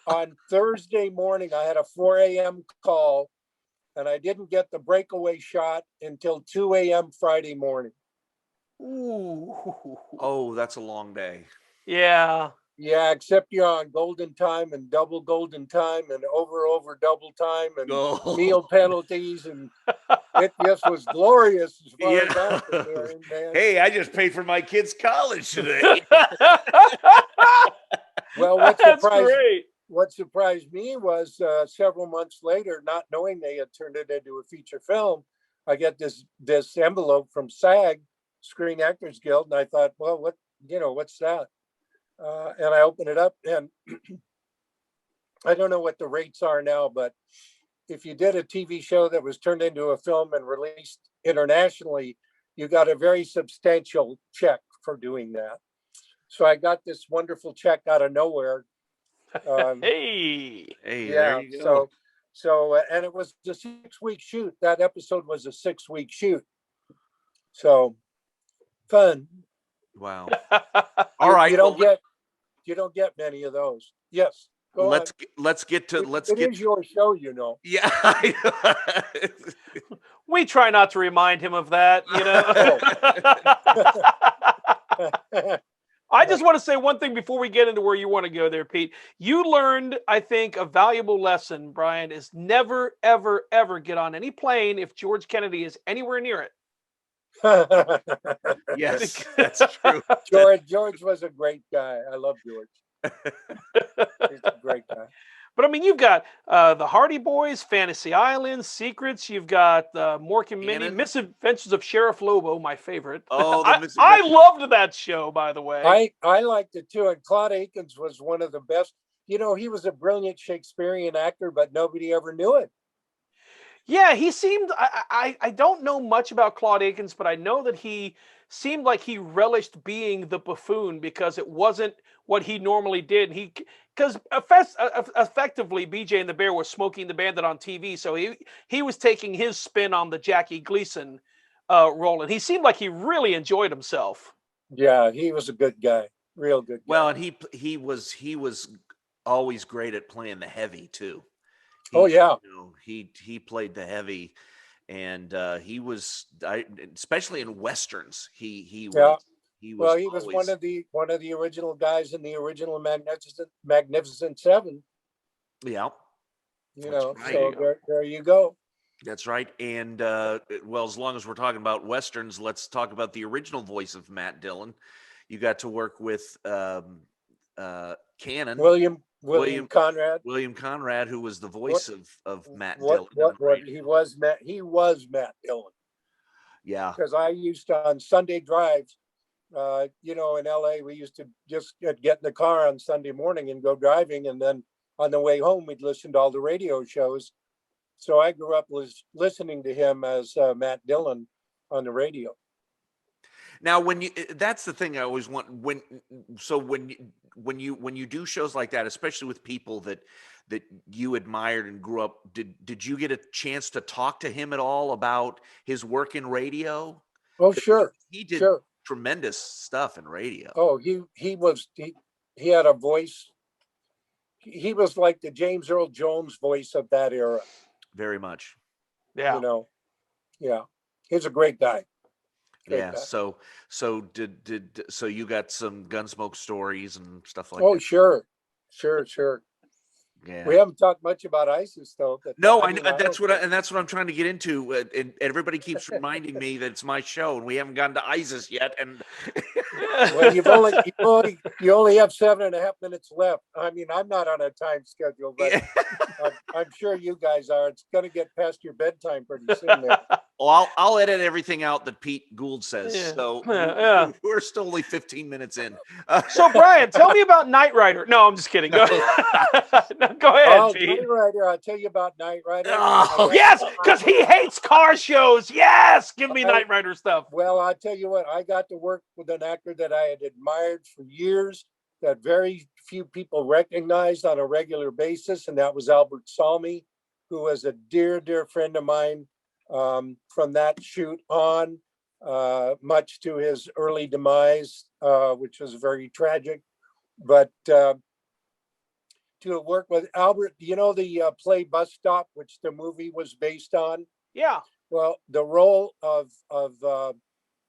S10: on Thursday morning, I had a 4 a.m. call, and I didn't get the breakaway shot until 2 a.m. Friday morning.
S9: Ooh.
S8: Oh, that's a long day.
S9: Yeah.
S10: Yeah, except you're on golden time and double golden time and over double time and meal penalties, and it just was glorious as far as I'm concerned, man.
S8: Hey, I just paid for my kid's college today.
S10: Well, what surprised me was several months later, not knowing they had turned it into a feature film, I get this envelope from SAG, Screen Actors Guild, and I thought, well, what's that? And I opened it up, and I don't know what the rates are now, but if you did a TV show that was turned into a film and released internationally, you got a very substantial check for doing that. So I got this wonderful check out of nowhere.
S9: Hey,
S10: yeah.
S8: There you go.
S10: So, and it was a 6-week shoot. That episode was a 6-week shoot. So fun.
S8: Wow. All right.
S10: You don't get many of those. Yes.
S8: Let's get to
S10: It is your show, you know.
S8: Yeah.
S9: We try not to remind him of that, you know. I just want to say one thing before we get into where you want to go there, Pete. You learned, I think, a valuable lesson, Brian, is never, ever, ever get on any plane if George Kennedy is anywhere near it.
S8: Yes, that's true.
S10: George was a great guy. I love George. He's a great guy.
S9: But I mean, you've got the Hardy Boys, Fantasy Island, Secrets. You've got Mork and Minnie, Misadventures of Sheriff Lobo, my favorite.
S8: Oh,
S9: I loved that show, by the way.
S10: I liked it too. And Claude Akins was one of the best. You know, he was a brilliant Shakespearean actor, but nobody ever knew it.
S9: Yeah, he seemed. I don't know much about Claude Akins, but I know that he seemed like he relished being the buffoon because it wasn't what he normally did. Because effectively, BJ and the Bear was Smoking the Bandit on TV, so he was taking his spin on the Jackie Gleason role, and he seemed like he really enjoyed himself.
S10: Yeah, he was a good guy, real good guy.
S8: Well, and he was always great at playing the heavy too.
S10: Oh yeah,
S8: he played the heavy, and he was especially in westerns. He was
S10: one of the original guys in the original Magnificent Seven.
S8: Yeah,
S10: you know. Right. So there you go.
S8: That's right. And well, as long as we're talking about westerns, let's talk about the original voice of Matt Dillon. You got to work with Cannon.
S10: William
S8: Conrad, who was the voice of Matt Dillon.
S10: He was Matt Dillon.
S8: Yeah.
S10: Because I used to, on Sunday drives, in LA, we used to just get in the car on Sunday morning and go driving. And then on the way home, we'd listen to all the radio shows. So I grew up listening to him as Matt Dillon on the radio.
S8: Now, that's the thing I always want when you do shows like that, especially with people that you admired and grew up, did you get a chance to talk to him at all about his work in radio?
S10: Oh, sure.
S8: He did tremendous stuff in radio.
S10: Oh, he had a voice. He was like the James Earl Jones voice of that era.
S8: Very much.
S9: Yeah.
S10: Yeah. He's a great guy.
S8: Yeah. So you got some Gunsmoke stories and stuff like
S10: that?
S8: Oh,
S10: sure.
S8: Yeah.
S10: We haven't talked much about ISIS though.
S8: No, I know that's what I'm trying to get into. And everybody keeps reminding me that it's my show, and we haven't gotten to ISIS yet. And
S10: well, you only have 7.5 minutes left. I mean, I'm not on a time schedule, but I'm sure you guys are. It's going to get past your bedtime pretty soon. There.
S8: Well, I'll edit everything out that Pete Gould says. Yeah. So we're still only 15 minutes in.
S9: So Brian, tell me about Knight Rider. No, I'm just kidding. Go ahead, Pete.
S10: Knight Rider. I'll tell you about Knight Rider.
S9: Oh, yes, because he hates car shows. Yes, give me Knight Rider stuff.
S10: Well, I'll tell you what. I got to work with an actor that I had admired for years, that very few people recognized on a regular basis, and that was Albert Salmi, who was a dear, dear friend of mine from that shoot on, much to his early demise, which was very tragic. But to work with Albert, the play Bus Stop, which the movie was based on?
S9: Yeah.
S10: Well, the role of the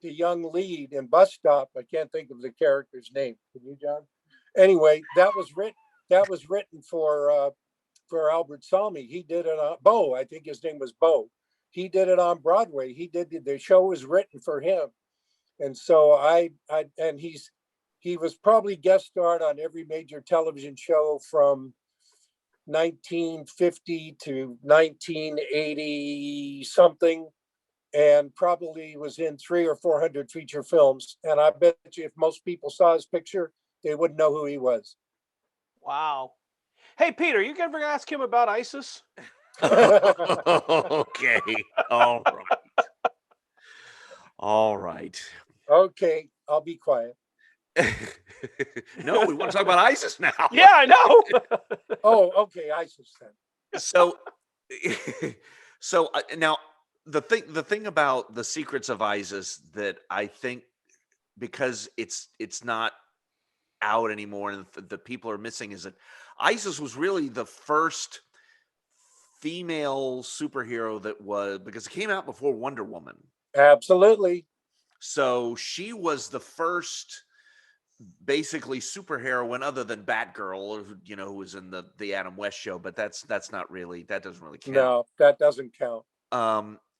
S10: young lead in Bus Stop, I can't think of the character's name. Can you, John? Anyway, that was written for Albert Salmi. He did it on Bo. I think his name was Bo. He did it on Broadway. The show was written for him, and so he was probably guest starred on every major television show from 1950 to 1980 something, and probably was in 300 or 400 feature films. And I bet you if most people saw his picture, they wouldn't know who he was.
S9: Wow. Hey, Peter, you ever ask him about ISIS?
S8: Okay. All right.
S10: Okay. I'll be quiet.
S8: No, we want to talk about ISIS now.
S9: Yeah, I know.
S10: Oh, okay. ISIS then.
S8: So now the thing about the Secrets of ISIS that I think, because it's not out anymore and the people are missing, is that ISIS was really the first female superhero that was, because it came out before Wonder Woman.
S10: Absolutely.
S8: So she was the first basically superheroine other than Batgirl, who was in the Adam West show, but that doesn't really count.
S10: No, that doesn't count.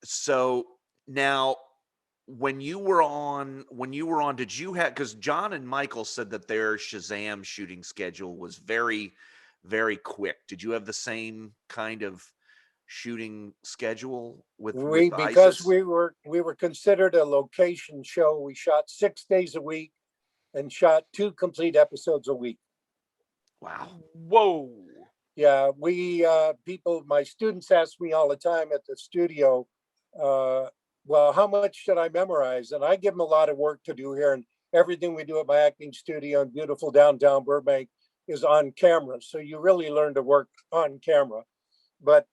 S8: So now when you were on, did you have, because John and Michael said that their Shazam shooting schedule was very, very quick. Did you have the same kind of shooting schedule with
S10: because
S8: ISIS?
S10: we were considered a location show. We shot 6 days a week and shot 2 complete episodes a week.
S8: Wow.
S9: Whoa.
S10: Yeah, my students ask me all the time at the studio, well, how much should I memorize? And I give them a lot of work to do here. And everything we do at my acting studio in beautiful downtown Burbank is on camera. So you really learn to work on camera. But,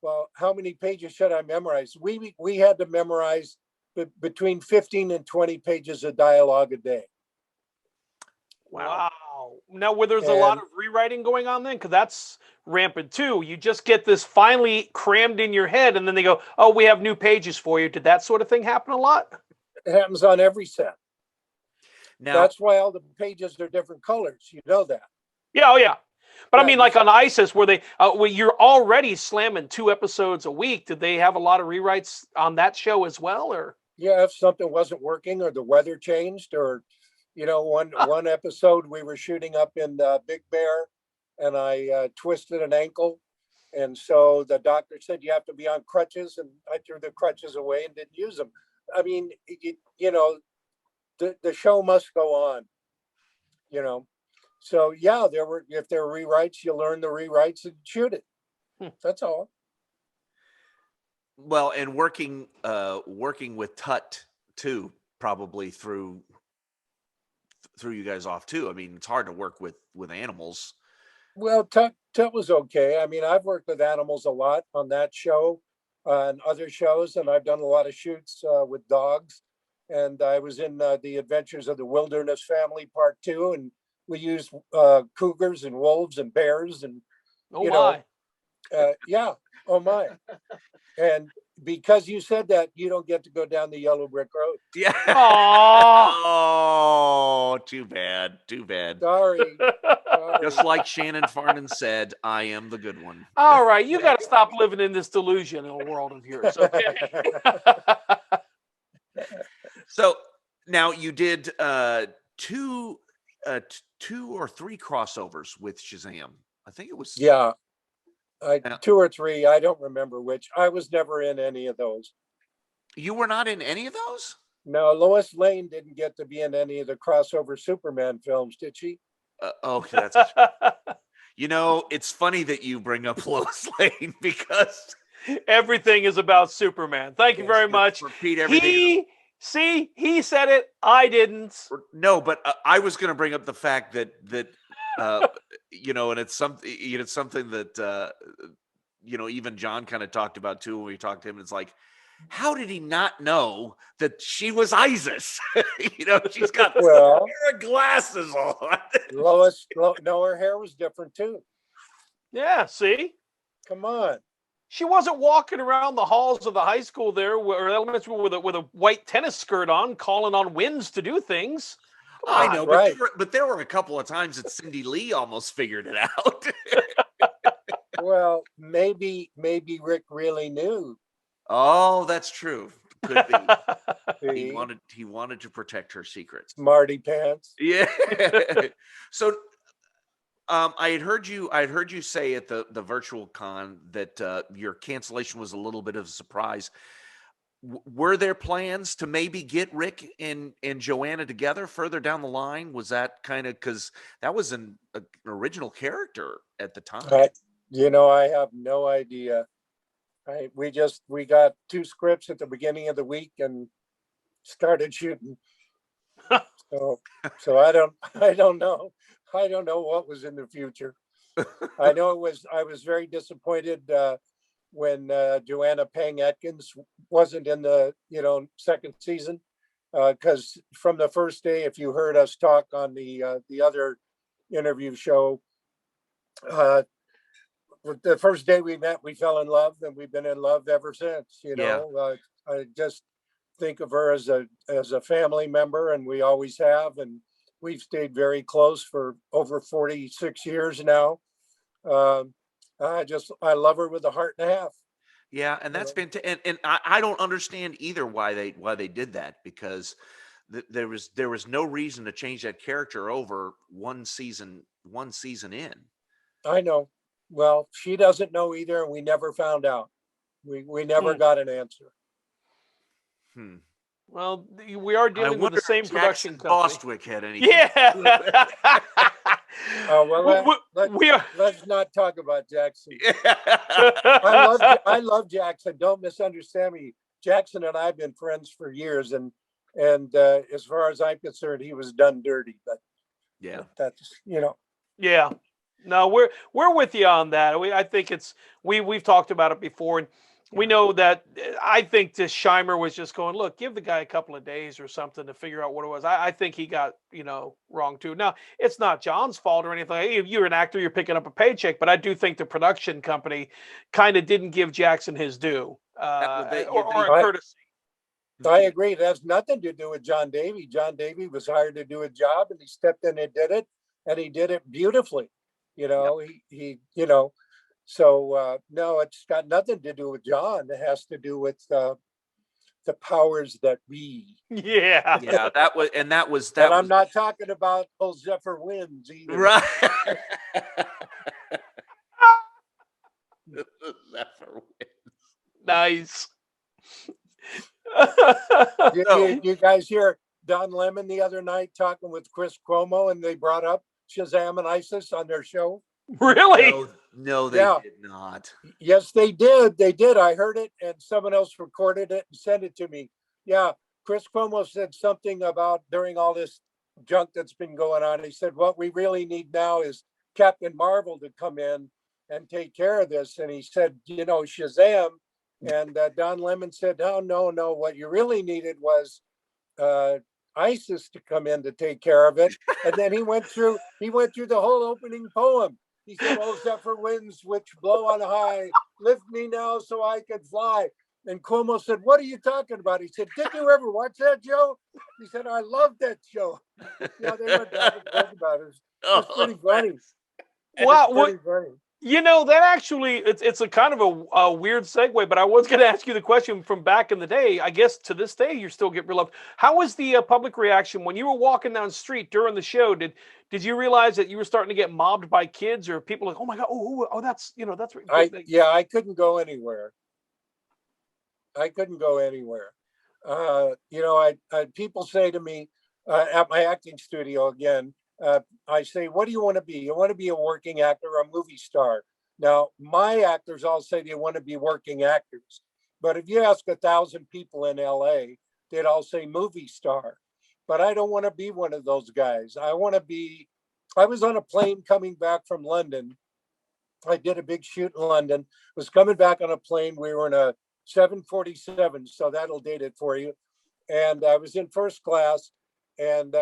S10: well, how many pages should I memorize? We had to memorize between 15 and 20 pages of dialogue a day.
S9: Wow. Now, where there's a lot of rewriting going on then? Because that's rampant too. You just get this finally crammed in your head and then they go, oh, we have new pages for you. Did that sort of thing happen a lot?
S10: It happens on every set.
S8: Now,
S10: that's why all the pages are different colors. You know that.
S9: Yeah, oh yeah. But I mean, like on ISIS, where you're already slamming 2 episodes a week. Did they have a lot of rewrites on that show as well, or?
S10: Yeah, if something wasn't working or the weather changed, or one episode we were shooting up in Big Bear, and I twisted an ankle, and so the doctor said you have to be on crutches, and I threw the crutches away and didn't use them. I mean, the show must go on. So yeah, if there were rewrites, you learn the rewrites and shoot it. That's all.
S8: Well, and working with Tut too, probably threw you guys off too. I mean, it's hard to work with animals.
S10: Well, Tut was okay. I mean, I've worked with animals a lot on that show and other shows, and I've done a lot of shoots with dogs. And I was in the Adventures of the Wilderness Family Part 2, and we used cougars and wolves and bears and yeah, oh my. And because you said that, you don't get to go down the yellow brick road.
S8: Yeah. Oh, too bad.
S10: Sorry.
S8: Just like Shannon Farnan said, I am the good one.
S9: All right, you got to stop living in this delusional world of yours. Okay.
S8: So now you did 2 or 3 crossovers with Shazam. I think it was
S10: 2 or 3. I don't remember which. I was never in any of those.
S8: You were not in any of those?
S10: No, Lois Lane didn't get to be in any of the crossover Superman films, did she?
S8: Okay, that's it's funny that you bring up Lois Lane because
S9: everything is about Superman. Thank you very much.
S8: Repeat everything.
S9: He said it. I didn't.
S8: No, but I was going to bring up the fact that and it's something that even John kind of talked about too when we talked to him. It's like, how did he not know that she was Isis? She's got a pair of glasses on.
S10: Lois, no, her hair was different too.
S9: Yeah, see?
S10: Come on.
S9: She wasn't walking around the halls of the high school there or elementary with a white tennis skirt on, calling on winds to do things.
S8: I know, right. but there were a couple of times that Cindy Lee almost figured it out.
S10: Well, maybe Rick really knew.
S8: Oh, that's true. Could be. He wanted to protect her secrets.
S10: Smarty pants.
S8: Yeah. So I had heard you say at the virtual con that your cancellation was a little bit of a surprise. Were there plans to maybe get Rick and Joanna together further down the line? Was that kind of, because that was an original character at the time?
S10: I have no idea. We got 2 scripts at the beginning of the week and started shooting. So I don't know. I don't know what was in the future. I know I was very disappointed when Joanna Pang Atkins wasn't in the second season, because from the first day, if you heard us talk on the other interview show, the first day we met, we fell in love, and we've been in love ever since. I just think of her as a family member, and we always have, and we've stayed very close for over 46 years now. I love her with a heart and a half.
S8: Yeah, and that's fantastic. And I don't understand either why they did that, because there was no reason to change that character over one season in.
S10: I know. Well, she doesn't know either, and we never found out. We never got an answer.
S9: Well, we are dealing with the same production company.
S8: Bostwick had anything.
S9: Yeah.
S10: Well, let's not talk about Jackson. I love Jackson. Don't misunderstand me. Jackson and I have been friends for years, and as far as I'm concerned, he was done dirty. But
S8: yeah,
S10: that's
S9: Yeah. No, we're with you on that. I think we've talked about it before, and we know that. I think this Scheimer was just going, look, give the guy a couple of days or something to figure out what it was. I think he got wrong too. Now, it's not John's fault or anything. Hey, you're an actor, you're picking up a paycheck, but I do think the production company kind of didn't give Jackson his due or courtesy.
S10: I agree. It has nothing to do with John Davey. John Davey was hired to do a job, and he stepped in and did it, and he did it beautifully. So no, it's got nothing to do with John. It has to do with the powers that be.
S9: Yeah.
S8: Yeah, that was. And
S10: I'm not talking about old Zephyr Winds either.
S8: Right. Zephyr Winds.
S9: Nice.
S10: You guys hear Don Lemon the other night talking with Chris Cuomo, and they brought up Shazam and ISIS on their show?
S9: Really?
S8: No, they did not.
S10: Yes, they did. They did. I heard it, and someone else recorded it and sent it to me. Yeah, Chris Cuomo said something about during all this junk that's been going on. He said, what we really need now is Captain Marvel to come in and take care of this. And he said, Shazam. And Don Lemon said, oh, no. What you really needed was ISIS to come in to take care of it. And then he went through the whole opening poem. He said, oh, Zephyr winds which blow on high, lift me now so I could fly. And Cuomo said, what are you talking about? He said, did you ever watch that show? He said, I love that show. Yeah, they went back and forth about it. It's pretty funny.
S9: Wow. That actually, it's a kind of a weird segue, but I was going to ask you the question from back in the day. I guess to this day, you still get beloved. How was the public reaction when you were walking down the street during the show? Did you realize that you were starting to get mobbed by kids or people like, oh my God, oh that's, that's right.
S10: I couldn't go anywhere. People say to me at my acting studio again, I say, what do you want to be? You want to be a working actor or a movie star? Now, my actors all say they want to be working actors. But if you ask 1,000 people in LA, they'd all say movie star. But I don't want to be one of those guys. I was on a plane coming back from London. I did a big shoot in London, was coming back on a plane. We were in a 747, so that'll date it for you. And I was in first class, and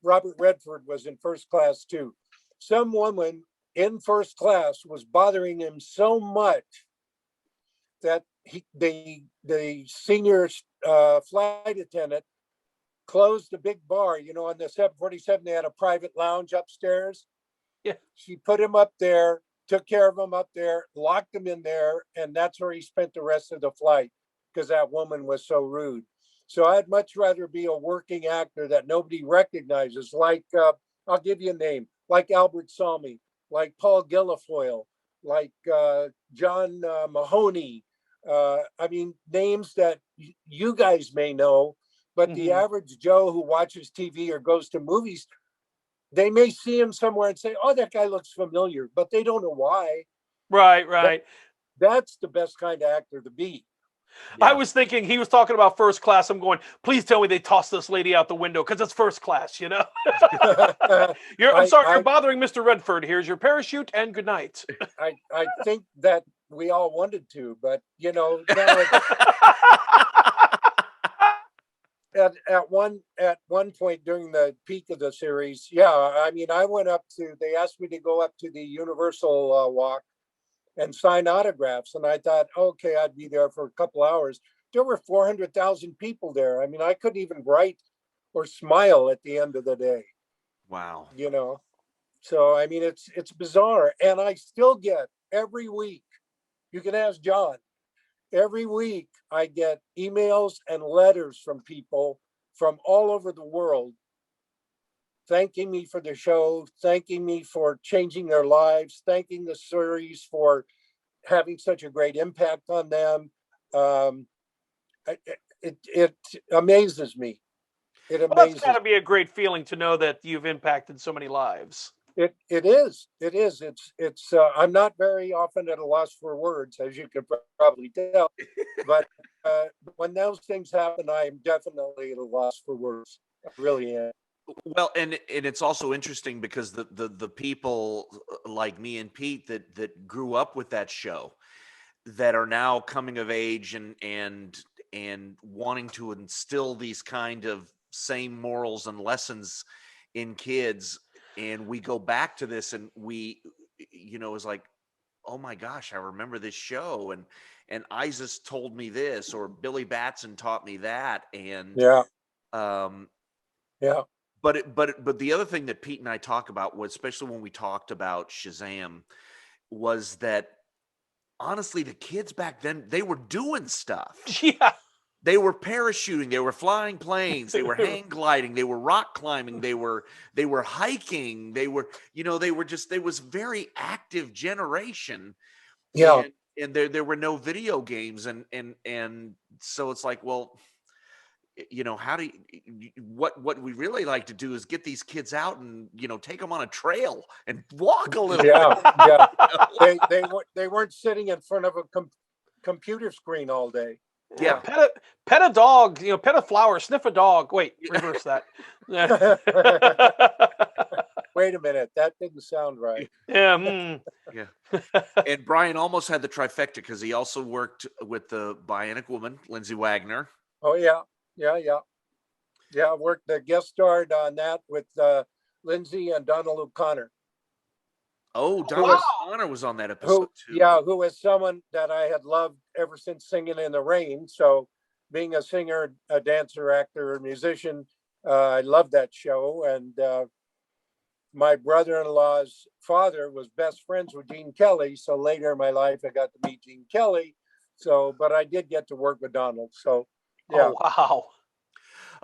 S10: Robert Redford was in first class too. Some woman in first class was bothering him so much that the senior flight attendant closed the big bar. On the 747, they had a private lounge upstairs.
S9: Yeah.
S10: She put him up there, took care of him up there, locked him in there, and that's where he spent the rest of the flight because that woman was so rude. So I'd much rather be a working actor that nobody recognizes, like, I'll give you a name, like Albert Salmi, like Paul Guilfoyle, like John Mahoney. Names that you guys may know, but the average Joe who watches TV or goes to movies, they may see him somewhere and say, oh, that guy looks familiar, but they don't know why.
S9: Right.
S10: That's the best kind of actor to be.
S9: Yeah. I was thinking he was talking about first class. I'm going, please tell me they tossed this lady out the window because it's first class, I'm sorry, you're bothering Mr. Redford. Here's your parachute and good night.
S10: I think that we all wanted to, but now at one point during the peak of the series, I went up they asked me to go up to the Universal walk and sign autographs. And I thought, okay, I'd be there for a couple hours. There were 400,000 people there. I couldn't even write or smile at the end of the day.
S8: Wow.
S10: So, it's bizarre. And I still get every week, you can ask John, every week I get emails and letters from people from all over the world thanking me for the show, thanking me for changing their lives, thanking the series for having such a great impact on them. It amazes me. It
S9: Well, that's
S10: amazes.
S9: got to be a great feeling to know that you've impacted so many lives.
S10: It is. It's. I'm not very often at a loss for words, as you can probably tell. But when those things happen, I am definitely at a loss for words. I really am.
S8: Well, and it's also interesting because the people like me and Pete that grew up with that show, that are now coming of age and wanting to instill these kind of same morals and lessons in kids, and we go back to this and we, it's like, oh my gosh, I remember this show, and Isis told me this, or Billy Batson taught me that, and
S10: yeah.
S8: But the other thing that Pete and I talk about was, especially when we talked about Shazam, was that honestly, the kids back then, they were doing stuff.
S9: Yeah.
S8: They were parachuting, they were flying planes, they were hang gliding, they were rock climbing, they were hiking, they were was very active generation.
S10: Yeah.
S8: And there were no video games, and so it's like, well, how do you, what we really like to do is get these kids out and take them on a trail and walk a little
S10: bit. They weren't sitting in front of a computer screen all day.
S9: Yeah, pet a dog, pet a flower, sniff a dog. Wait, reverse that.
S10: Wait a minute, that didn't sound right.
S9: Yeah.
S8: Yeah. And Brian almost had the trifecta because he also worked with the Bionic Woman, Lindsay Wagner.
S10: Oh yeah. I worked the guest starred on that with Lindsay and Donald O'Connor.
S8: Oh, Donald O'Connor was on that episode too.
S10: Yeah, who was someone that I had loved ever since Singing in the Rain. So being a singer, a dancer, actor, or musician, I loved that show. And my brother-in-law's father was best friends with Gene Kelly. So later in my life, I got to meet Gene Kelly. But I did get to work with Donald. So yeah.
S9: Oh, wow.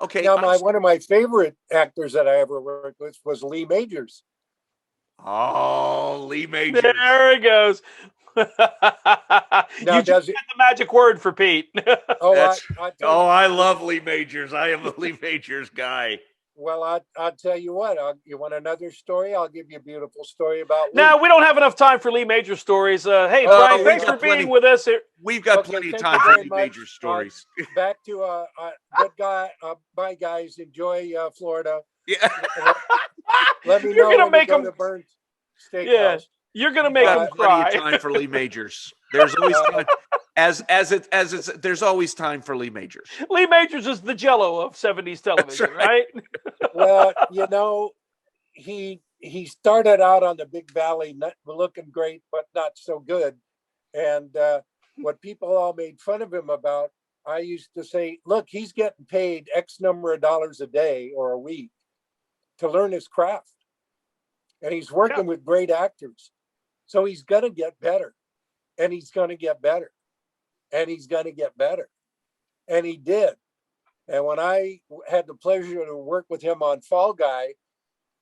S10: Okay. Now, one of my favorite actors that I ever worked with was Lee Majors.
S8: Oh, Lee Majors.
S9: There he goes.
S10: Now,
S9: you just get the magic word for Pete.
S8: I love Lee Majors. I am a Lee Majors guy.
S10: Well, I'll tell you what. You want another story? I'll give you a beautiful story about Lee.
S9: No, we don't have enough time for Lee Major stories. Hey, Brian, thanks for being with us.
S8: We've got plenty of time for Lee Major stories.
S10: Back to good guy. Bye, guys. Enjoy Florida.
S8: Yeah.
S10: Let me know when you go to Burnt Steakhouse.
S9: Yeah, you're gonna make him cry.
S8: Plenty of time for Lee Majors. There's always time. There's always time for Lee Majors.
S9: Lee Majors is the Jello of 70s television, right?
S10: Well, he started out on the Big Valley, looking great, but not so good. And what people all made fun of him about, I used to say, look, he's getting paid X number of dollars a day or a week to learn his craft. And he's working with great actors. So he's going to get better. And he's going to get better. And he's going to get better. And he did. And when I had the pleasure to work with him on Fall Guy,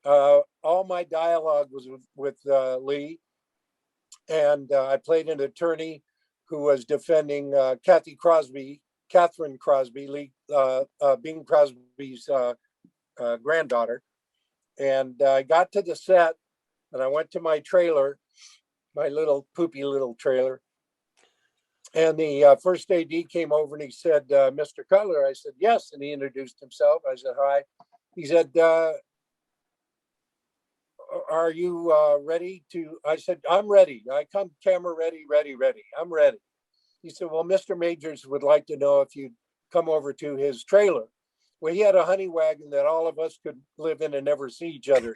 S10: all my dialogue was with Lee. And I played an attorney who was defending Catherine Crosby, Lee, Bing Crosby's granddaughter. And I got to the set and I went to my trailer, my little poopy little trailer. And the first AD came over and he said, Mr. Cutler. I said, yes. And he introduced himself. I said, hi. He said, are you ready to? I said, I'm ready. I come camera ready. I'm ready. He said, well, Mr. Majors would like to know if you'd come over to his trailer. Well, he had a honey wagon that all of us could live in and never see each other.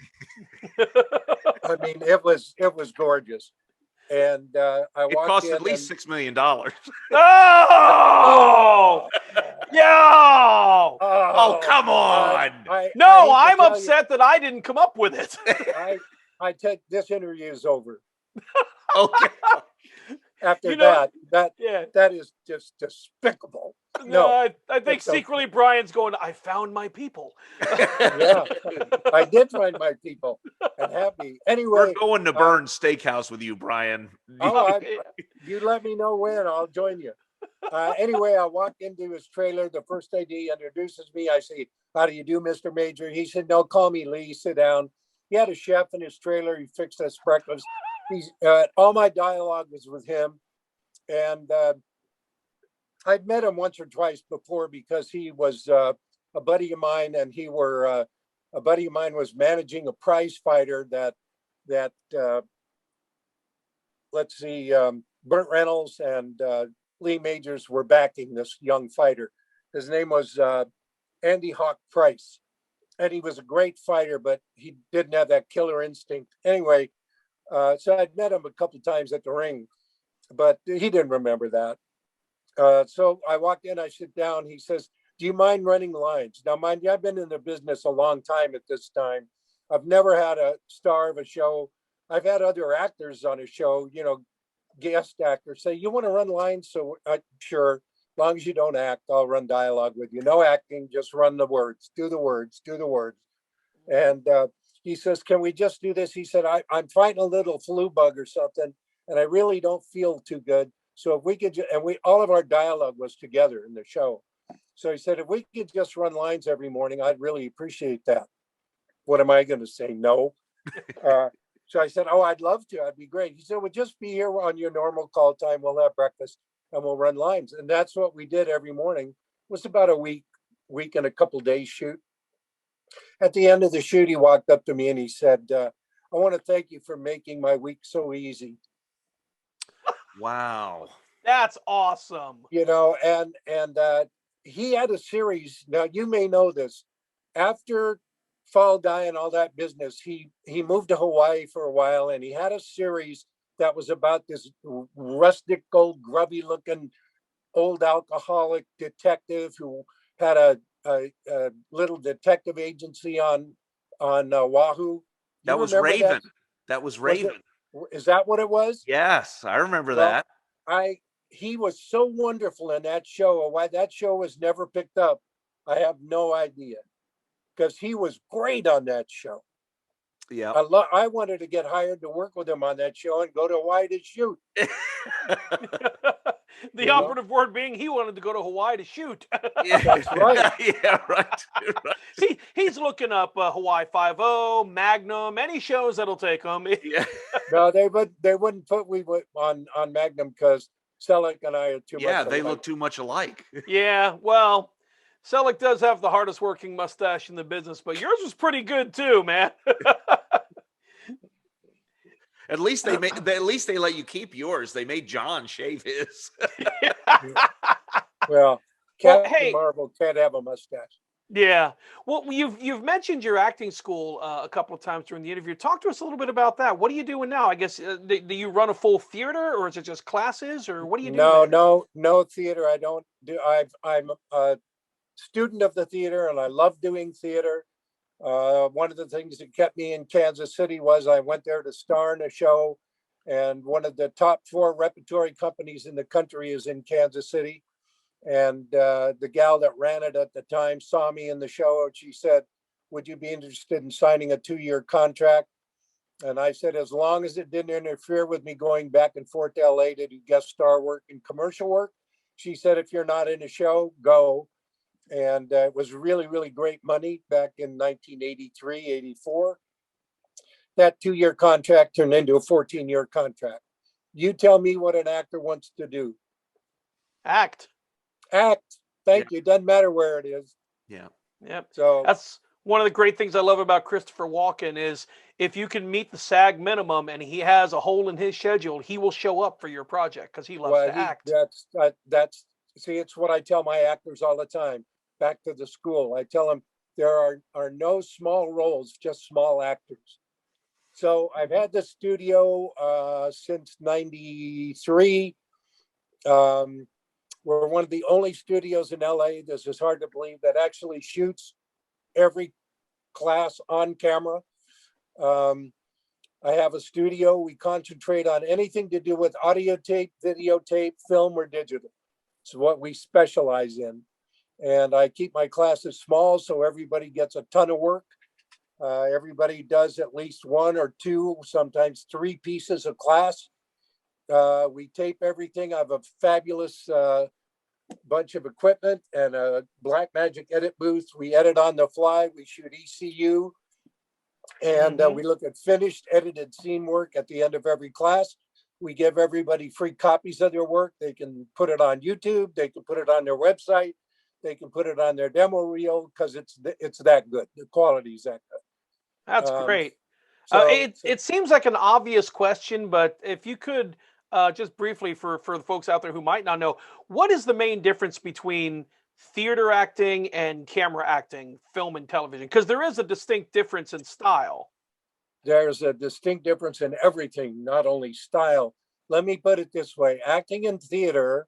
S10: I mean, it was gorgeous. And I walked in.
S8: It cost at least $6 million.
S9: Oh! Yeah!
S8: Oh, come on.
S9: I'm upset that I didn't come up with it.
S10: I take this interview is over.
S8: Okay.
S10: After
S9: know,
S10: that
S9: yeah.
S10: that is just despicable.
S9: No,
S10: No,
S9: I think
S10: that's okay.
S9: secretly Brian's going, I found my people.
S10: Yeah, I did find my people and happy.
S8: We're
S10: Anyway,
S8: going to Burns Steakhouse with you, Brian.
S10: you let me know when, I'll join you. Anyway, I walked into his trailer. The first AD introduces me. I say, "How do you do, Mr. Major?" He said, "No, call me Lee. Sit down." He had a chef in his trailer. He fixed us breakfast. He's all my dialogue was with him, and I'd met him once or twice before because he was a buddy of mine, and a buddy of mine was managing a prize fighter that let's see, Burt Reynolds and Lee Majors were backing this young fighter. His name was Andy Hawk Price, and he was a great fighter, but he didn't have that killer instinct. Anyway, so I'd met him a couple of times at the ring, but he didn't remember that. So I walked in, I sit down. He says, "Do you mind running lines?" Now, mind you, I've been in the business a long time at this time. I've never had a star of a show. I've had other actors on a show, guest actors say, "You want to run lines?" So sure, as long as you don't act, I'll run dialogue with you. No acting, just run the words, do the words, do the words. And he says, "Can we just do this?" He said, I'm fighting a little flu bug or something, and I really don't feel too good. So if we could, all of our dialogue was together in the show. So he said, if we could just run lines every morning, I'd really appreciate that. What am I going to say? No. So I said, "Oh, I'd love to. I'd be great." He said, "We'll just be here on your normal call time. We'll have breakfast and we'll run lines." And that's what we did every morning. It was about a week and a couple days shoot. At the end of the shoot, he walked up to me and he said, "I want to thank you for making my week so easy."
S8: Wow.
S9: That's awesome.
S10: And he had a series. Now, you may know this. After Fall Guy and all that business, he moved to Hawaii for a while, and he had a series that was about this rustic, old, grubby-looking, old alcoholic detective who had a little detective agency on Oahu.
S8: That was Raven. That was Raven.
S10: Is that what it was?
S8: Yes, I remember that.
S10: He was so wonderful in that show. Why that show was never picked up, I have no idea. Because he was great on that show.
S8: Yeah.
S10: I wanted to get hired to work with him on that show and go to Hawaii to shoot.
S9: The operative word being he wanted to go to Hawaii to shoot.
S10: Yeah, that's right.
S8: Yeah, right.
S9: He's looking up Hawaii 5-0, Magnum, any shows that'll take him.
S8: Yeah.
S10: No, they wouldn't put on Magnum because Selleck and I are too much alike.
S8: Yeah, they look too much alike.
S9: Yeah, well, Selleck does have the hardest working mustache in the business, but yours was pretty good too, man.
S8: At least they let you keep yours. They made John shave his.
S10: Well, Captain Marvel can't have a mustache.
S9: Yeah. Well, you've mentioned your acting school a couple of times during the interview. Talk to us a little bit about that. What are you doing now? I guess do you run a full theater, or is it just classes, or what do you do?
S10: No theater. I don't do. I'm a student of the theater, and I love doing theater. One of the things that kept me in Kansas City was I went there to star in a show, and one of the top 4 repertory companies in the country is in Kansas City. And the gal that ran it at the time saw me in the show, and she said, "Would you be interested in signing a 2-year contract?" And I said, as long as it didn't interfere with me going back and forth to LA to do guest star work and commercial work. She said, "If you're not in a show, go." And it was really, really great money back in 1983, 84. That 2-year contract turned into a 14-year contract. You tell me what an actor wants to do.
S9: Act.
S10: Thank you. Doesn't matter where it is.
S8: Yeah.
S9: Yep.
S10: So
S9: that's one of the great things I love about Christopher Walken is if you can meet the SAG minimum and he has a hole in his schedule, he will show up for your project because he loves to act.
S10: See, it's what I tell my actors all the time. Back to the school, I tell them there are no small roles, just small actors. So I've had the studio since '93. We're one of the only studios in LA, this is hard to believe, that actually shoots every class on camera. I have a studio. We concentrate on anything to do with audio tape, videotape, film, or digital. It's what we specialize in. And I keep my classes small so everybody gets a ton of work. Everybody does at least 1 or 2, sometimes 3 pieces of class. We tape everything. I have a fabulous bunch of equipment and a Blackmagic edit booth. We edit on the fly. We shoot ECU. And we look at finished edited scene work at the end of every class. We give everybody free copies of their work. They can put it on YouTube. They can put it on their website. They can put it on their demo reel because it's that good. The quality is that good.
S9: That's great.
S10: So,
S9: it seems like an obvious question, but if you could just briefly for the folks out there who might not know, what is the main difference between theater acting and camera acting, film and television? Because there is a distinct difference in style.
S10: There's a distinct difference in everything, not only style. Let me put it this way. Acting in theater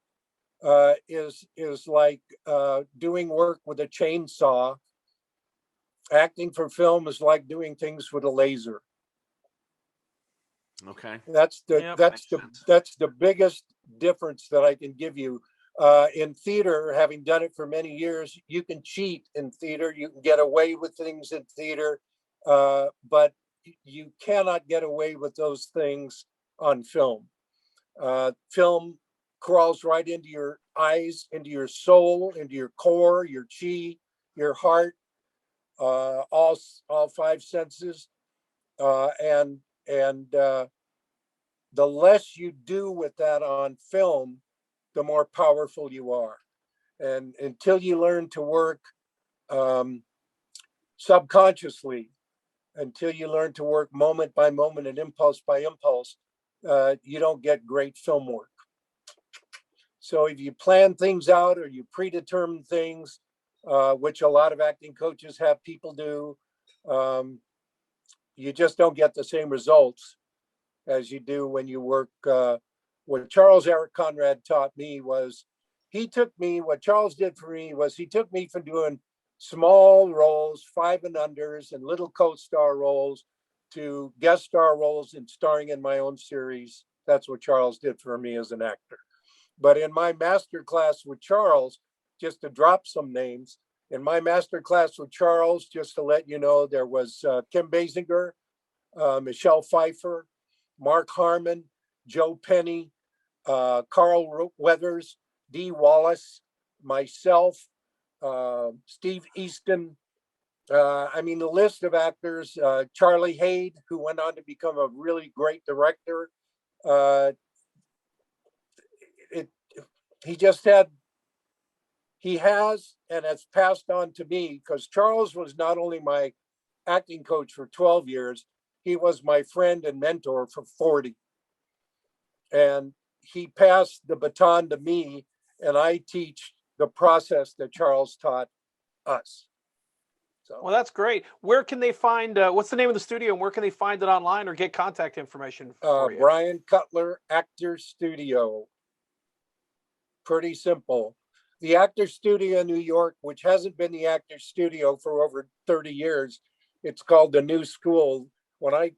S10: is like doing work with a chainsaw. Acting for film is like doing things with a laser.
S8: Okay.
S10: That's the biggest difference that I can give you. In theater, having done it for many years, you can cheat in theater. You can get away with things in theater, but you cannot get away with those things on film. Film crawls right into your eyes, into your soul, into your core, your chi, your heart, all 5 senses, and the less you do with that on film, the more powerful you are. And until you learn to work subconsciously, until you learn to work moment by moment and impulse by impulse, you don't get great film work. So if you plan things out or you predetermine things, which a lot of acting coaches have people do, you just don't get the same results as you do when you work. What Charles Eric Conrad taught me was what Charles did for me was he took me from doing small roles, 5 and unders and little co-star roles to guest star roles and starring in my own series. That's what Charles did for me as an actor. But in my master class with Charles, just to drop some names, in my master class with Charles, just to let you know, there was Kim Basinger, Michelle Pfeiffer, Mark Harmon, Joe Penny, Carl Weathers, Dee Wallace, myself, Steve Easton. I mean, the list of actors, Charlie Haid, who went on to become a really great director. He has and has passed on to me, because Charles was not only my acting coach for 12 years, he was my friend and mentor for 40. And he passed the baton to me, and I teach the process that Charles taught us. So,
S9: well, that's great. Where can they find, what's the name of the studio, and where can they find it online or get contact information for you?
S10: Brian Cutler Actor Studio. Pretty simple. The Actor Studio in New York, which hasn't been the Actor Studio for over 30 years, it's called the New School. When I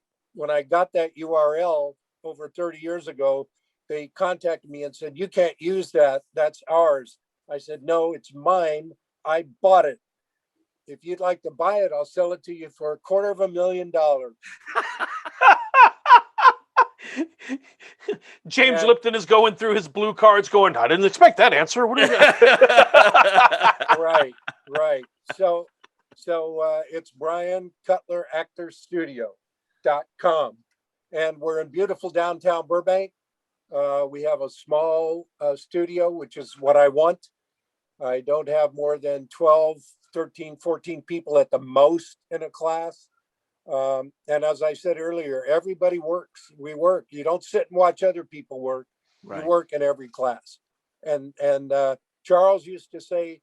S10: got that URL over 30 years ago, they contacted me and said, "You can't use that. That's ours." I said, "No, it's mine. I bought it. If you'd like to buy it, I'll sell it to you for $250,000.
S9: James Lipton is going through his blue cards going, I didn't expect that answer. What is that?
S10: Right. So it's Brian Cutler Actor Studio.com. And we're in beautiful downtown Burbank. We have a small studio, which is what I want. I don't have more than 12, 13, 14 people at the most in a class. And as I said earlier, everybody works. We work. You don't sit and watch other people work. Right. You work in every class. And Charles used to say,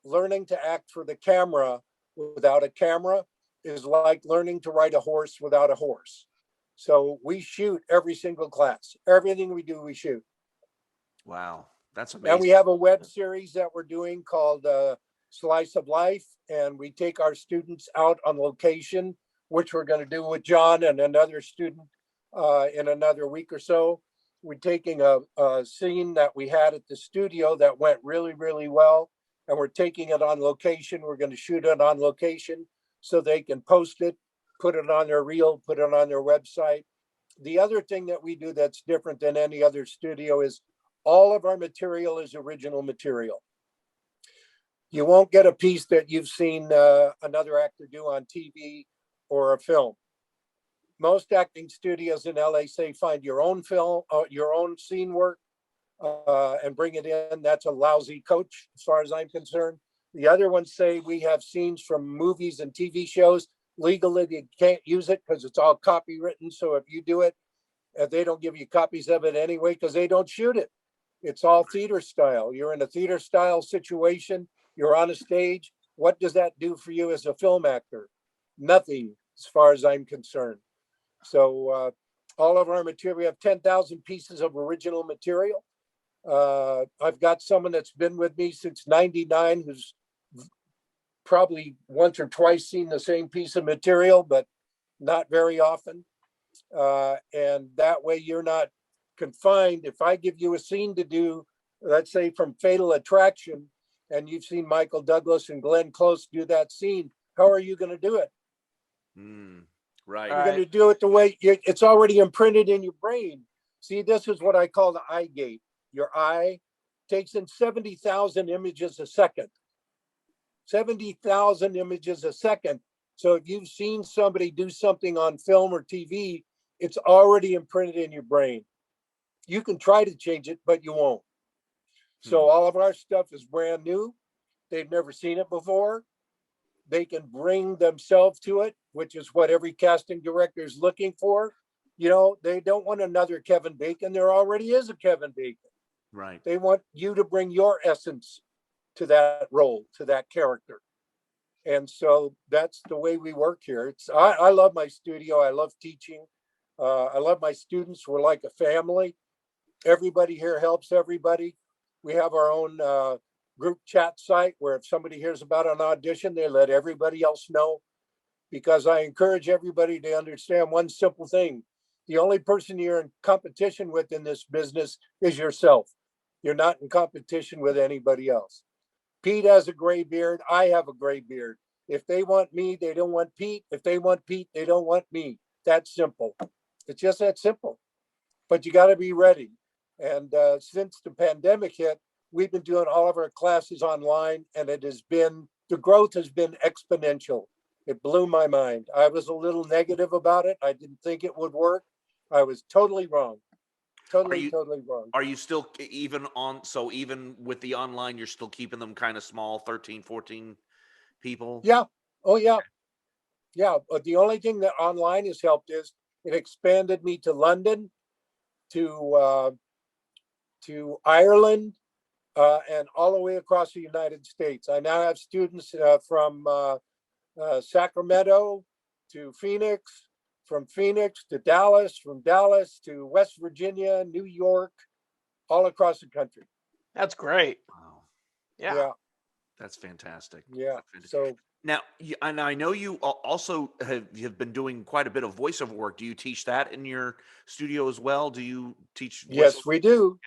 S10: learning to act for the camera without a camera is like learning to ride a horse without a horse. So we shoot every single class. Everything we do, we shoot.
S8: Wow, that's amazing.
S10: And we have a web series that we're doing called Slice of Life, and we take our students out on location, which we're going to do with John and another student in another week or so. We're taking a scene that we had at the studio that went really, really well, and we're taking it on location. We're going to shoot it on location so they can post it, put it on their reel, put it on their website. The other thing that we do that's different than any other studio is all of our material is original material. You won't get a piece that you've seen another actor do on TV or a film. Most acting studios in LA say find your own film, your own scene work, and bring it in. That's a lousy coach, as far as I'm concerned. The other ones say we have scenes from movies and TV shows. Legally, you can't use it because it's all copywritten. So if you do it, they don't give you copies of it anyway because they don't shoot it. It's all theater style. You're in a theater style situation. You're on a stage. What does that do for you as a film actor? Nothing, as far as I'm concerned. So all of our material, we have 10,000 pieces of original material. I've got someone that's been with me since '99 who's probably once or twice seen the same piece of material, but not very often. And that way you're not confined. If I give you a scene to do, let's say from Fatal Attraction, and you've seen Michael Douglas and Glenn Close do that scene, how are you going to do it?
S8: Right.
S10: You're going to do it the way it's already imprinted in your brain. See, this is what I call the eye gate. Your eye takes in 70,000 images a second. 70,000 images a second. So if you've seen somebody do something on film or TV, it's already imprinted in your brain. You can try to change it, but you won't. So all of our stuff is brand new. They've never seen it before. They can bring themselves to it, which is what every casting director is looking for. You know, they don't want another Kevin Bacon. There already is a Kevin Bacon.
S8: Right.
S10: They want you to bring your essence to that role, to that character. And so that's the way we work here. I love my studio. I love teaching. I love my students. We're like a family. Everybody here helps everybody. We have our own group chat site where if somebody hears about an audition, they let everybody else know, because I encourage everybody to understand one simple thing. The only person you're in competition with in this business is yourself. You're not in competition with anybody else. Pete has a gray beard. I have a gray beard. If they want me, they don't want Pete. If they want Pete, they don't want me. That's simple. It's just that simple. But you got to be ready. And since the pandemic hit, we've been doing all of our classes online, and the growth has been exponential. It blew my mind. I was a little negative about it. I didn't think it would work. I was totally wrong. Totally wrong.
S8: Are you still even with the online, you're still keeping them kind of small, 13, 14 people?
S10: Yeah. Oh, yeah. Yeah. But the only thing that online has helped is it expanded me to London, to Ireland, and all the way across the United States. I now have students from Sacramento to Phoenix, from Phoenix to Dallas, from Dallas to West Virginia, New York, all across the country.
S9: That's great.
S8: Wow.
S10: Yeah.
S8: That's fantastic.
S10: Yeah. So
S8: now, and I know you also have been doing quite a bit of voiceover work. Do you teach that in your studio as well? Do you teach?
S10: Yes, we do.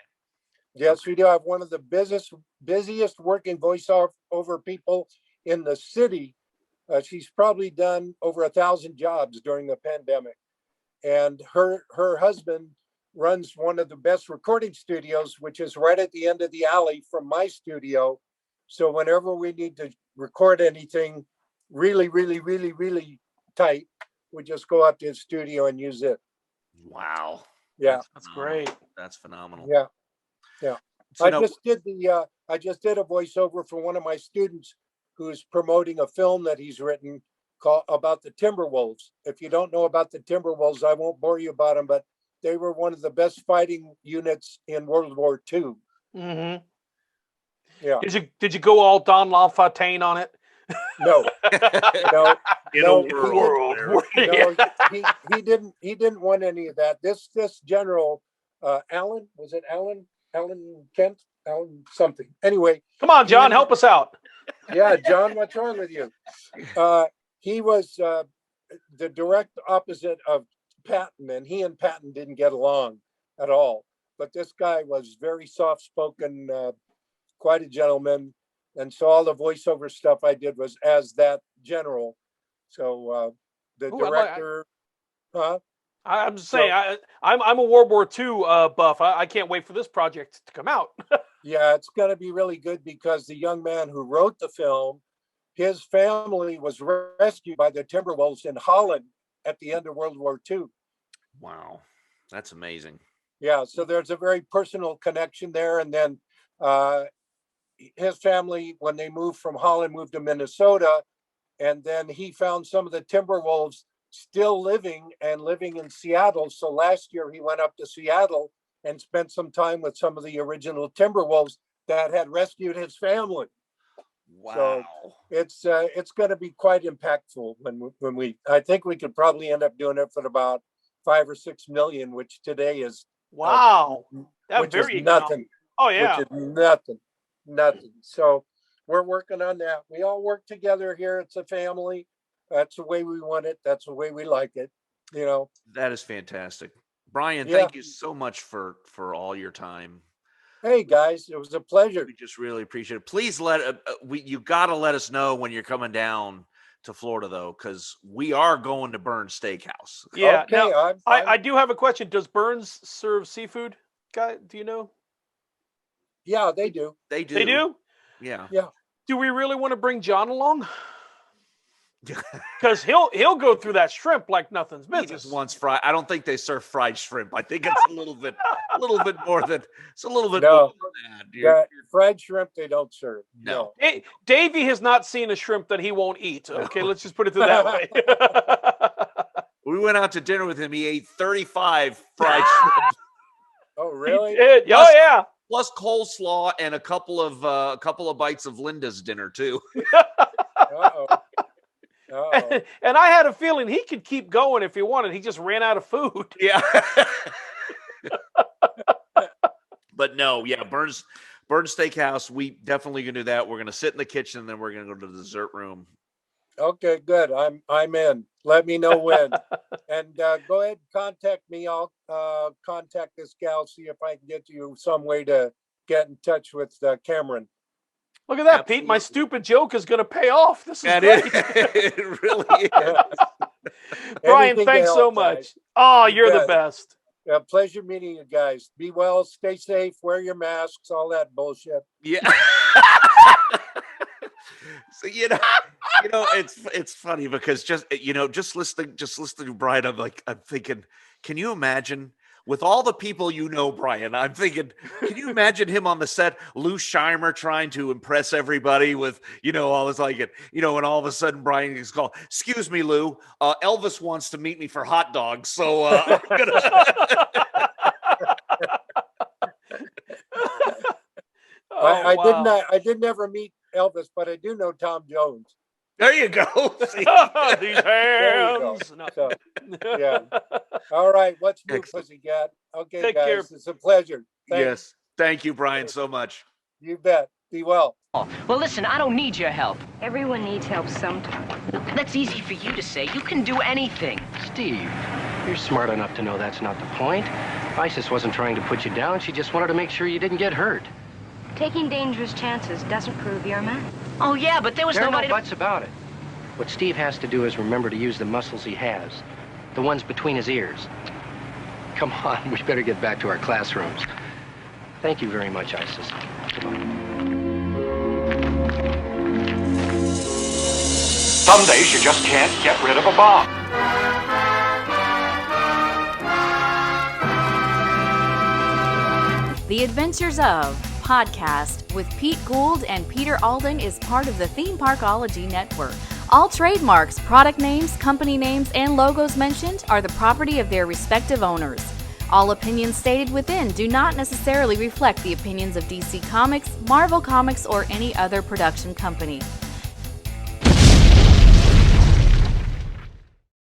S10: Yes, we do. I have one of the busiest working voiceover people in the city. She's probably done over 1,000 jobs during the pandemic. And her husband runs one of the best recording studios, which is right at the end of the alley from my studio. So whenever we need to record anything really, really, really, really tight, we just go up to his studio and use it.
S8: Wow.
S10: Yeah.
S9: That's great.
S8: That's phenomenal.
S10: Yeah. Yeah.
S8: So
S10: I just did a voiceover for one of my students who's promoting a film that he's written about the Timberwolves. If you don't know about the Timberwolves, I won't bore you about them, but they were one of the best fighting units in World War II.
S9: Mm-hmm.
S10: Yeah.
S9: Did you go all Don LaFontaine on it?
S10: No.
S9: World.
S10: He didn't want any of that. This general, Allen, was it Allen Kent? Allen something. Anyway.
S9: Come on, John, help us out.
S10: Yeah, John, what's wrong with you? He was the direct opposite of Patton, and he and Patton didn't get along at all. But this guy was very soft-spoken, quite a gentleman. And so all the voiceover stuff I did was as that general. So the director,
S9: I'm just saying, I'm a World War II buff. I can't wait for this project to come out.
S10: Yeah, it's going to be really good because the young man who wrote the film, his family was rescued by the Timberwolves in Holland at the end of World War II.
S8: Wow, that's amazing.
S10: Yeah, so there's a very personal connection there. And then his family, when they moved from Holland, moved to Minnesota. And then he found some of the Timberwolves still living in Seattle. So last year he went up to Seattle and spent some time with some of the original Timberwolves that had rescued his family.
S8: Wow.
S10: So it's going to be quite impactful when we, I think we could probably end up doing it for about 5 or 6 million, which today is
S9: wow.
S10: Which is nothing.
S9: Oh yeah.
S10: Which is nothing. So we're working on that. We all work together here. It's a family. That's the way we want it. That's the way we like it. You know.
S8: That is fantastic. Brian, thank you so much for all your time.
S10: Hey guys, it was a pleasure.
S8: We just really appreciate it. Please you got to let us know when you're coming down to Florida though, because we are going to Burns Steakhouse.
S9: Yeah.
S10: Okay,
S9: now, I do have a question. Does Burns serve seafood? Guy, do you know?
S10: Yeah, they do.
S8: They do.
S9: They do?
S8: Yeah.
S10: Yeah.
S9: Do we really want to bring John along? Because he'll go through that shrimp like nothing's business.
S8: He just wants fried. I don't think they serve fried shrimp. I think it's a little bit more than more than that.
S10: Yeah, fried shrimp they don't serve.
S8: No.
S9: Davey has not seen a shrimp that he won't eat. Okay, let's just put it that way.
S8: We went out to dinner with him. He ate 35 fried shrimp.
S10: Oh, really?
S9: Oh yeah.
S8: Plus coleslaw and a couple of bites of Linda's dinner too.
S10: Uh-oh.
S9: And I had a feeling he could keep going if he wanted. He just ran out of food.
S8: Yeah. But no, yeah, Burns Steakhouse, we definitely gonna do that. We're gonna sit in the kitchen, and then we're gonna go to the dessert room.
S10: Okay, good. I'm in. Let me know when. And go ahead and contact me. I'll contact this gal, see if I can get you some way to get in touch with Cameron.
S9: Look at that, Absolutely. Pete. My stupid joke is going to pay off. This is great.
S8: It really is.
S9: Brian, thanks so much. Guys. Oh, you're the best.
S10: Pleasure meeting you guys. Be well, stay safe, wear your masks, all that bullshit.
S8: Yeah. So it's funny because just listening to Brian, I'm thinking, can you imagine? With all the people Brian, I'm thinking, can you imagine him on the set, Lou Scheimer trying to impress everybody with, all this and all of a sudden Brian gets called, excuse me, Lou, Elvis wants to meet me for hot dogs. So I'm gonna...
S10: I didn't ever meet Elvis, but I do know Tom Jones.
S8: There you go.
S9: These hands.
S10: No. So, yeah. All right. What's new, Pussycat? Okay, Take guys. Care. It's a pleasure. Thanks.
S8: Yes. Thank you, Brian, so much.
S10: You bet. Be well.
S14: Well, listen, I don't need your help.
S13: Everyone needs help sometime.
S14: That's easy for you to say. You can do anything.
S15: Steve, you're smart enough to know that's not the point. Isis wasn't trying to put you down. She just wanted to make sure you didn't get hurt.
S13: Taking dangerous chances doesn't prove you're a man.
S14: Oh, yeah, but there was nobody...
S15: There are no buts about it. What Steve has to do is remember to use the muscles he has. The ones between his ears. Come on, we better get back to our classrooms. Thank you very much, Isis.
S16: Some days you just can't get rid of a bomb.
S17: The Adventures of podcast with Pete Gould and Peter Alden is part of the Theme Parkology Network. All trademarks, product names, company names, and logos mentioned are the property of their respective owners. All opinions stated within do not necessarily reflect the opinions of DC Comics, Marvel Comics, or any other production company.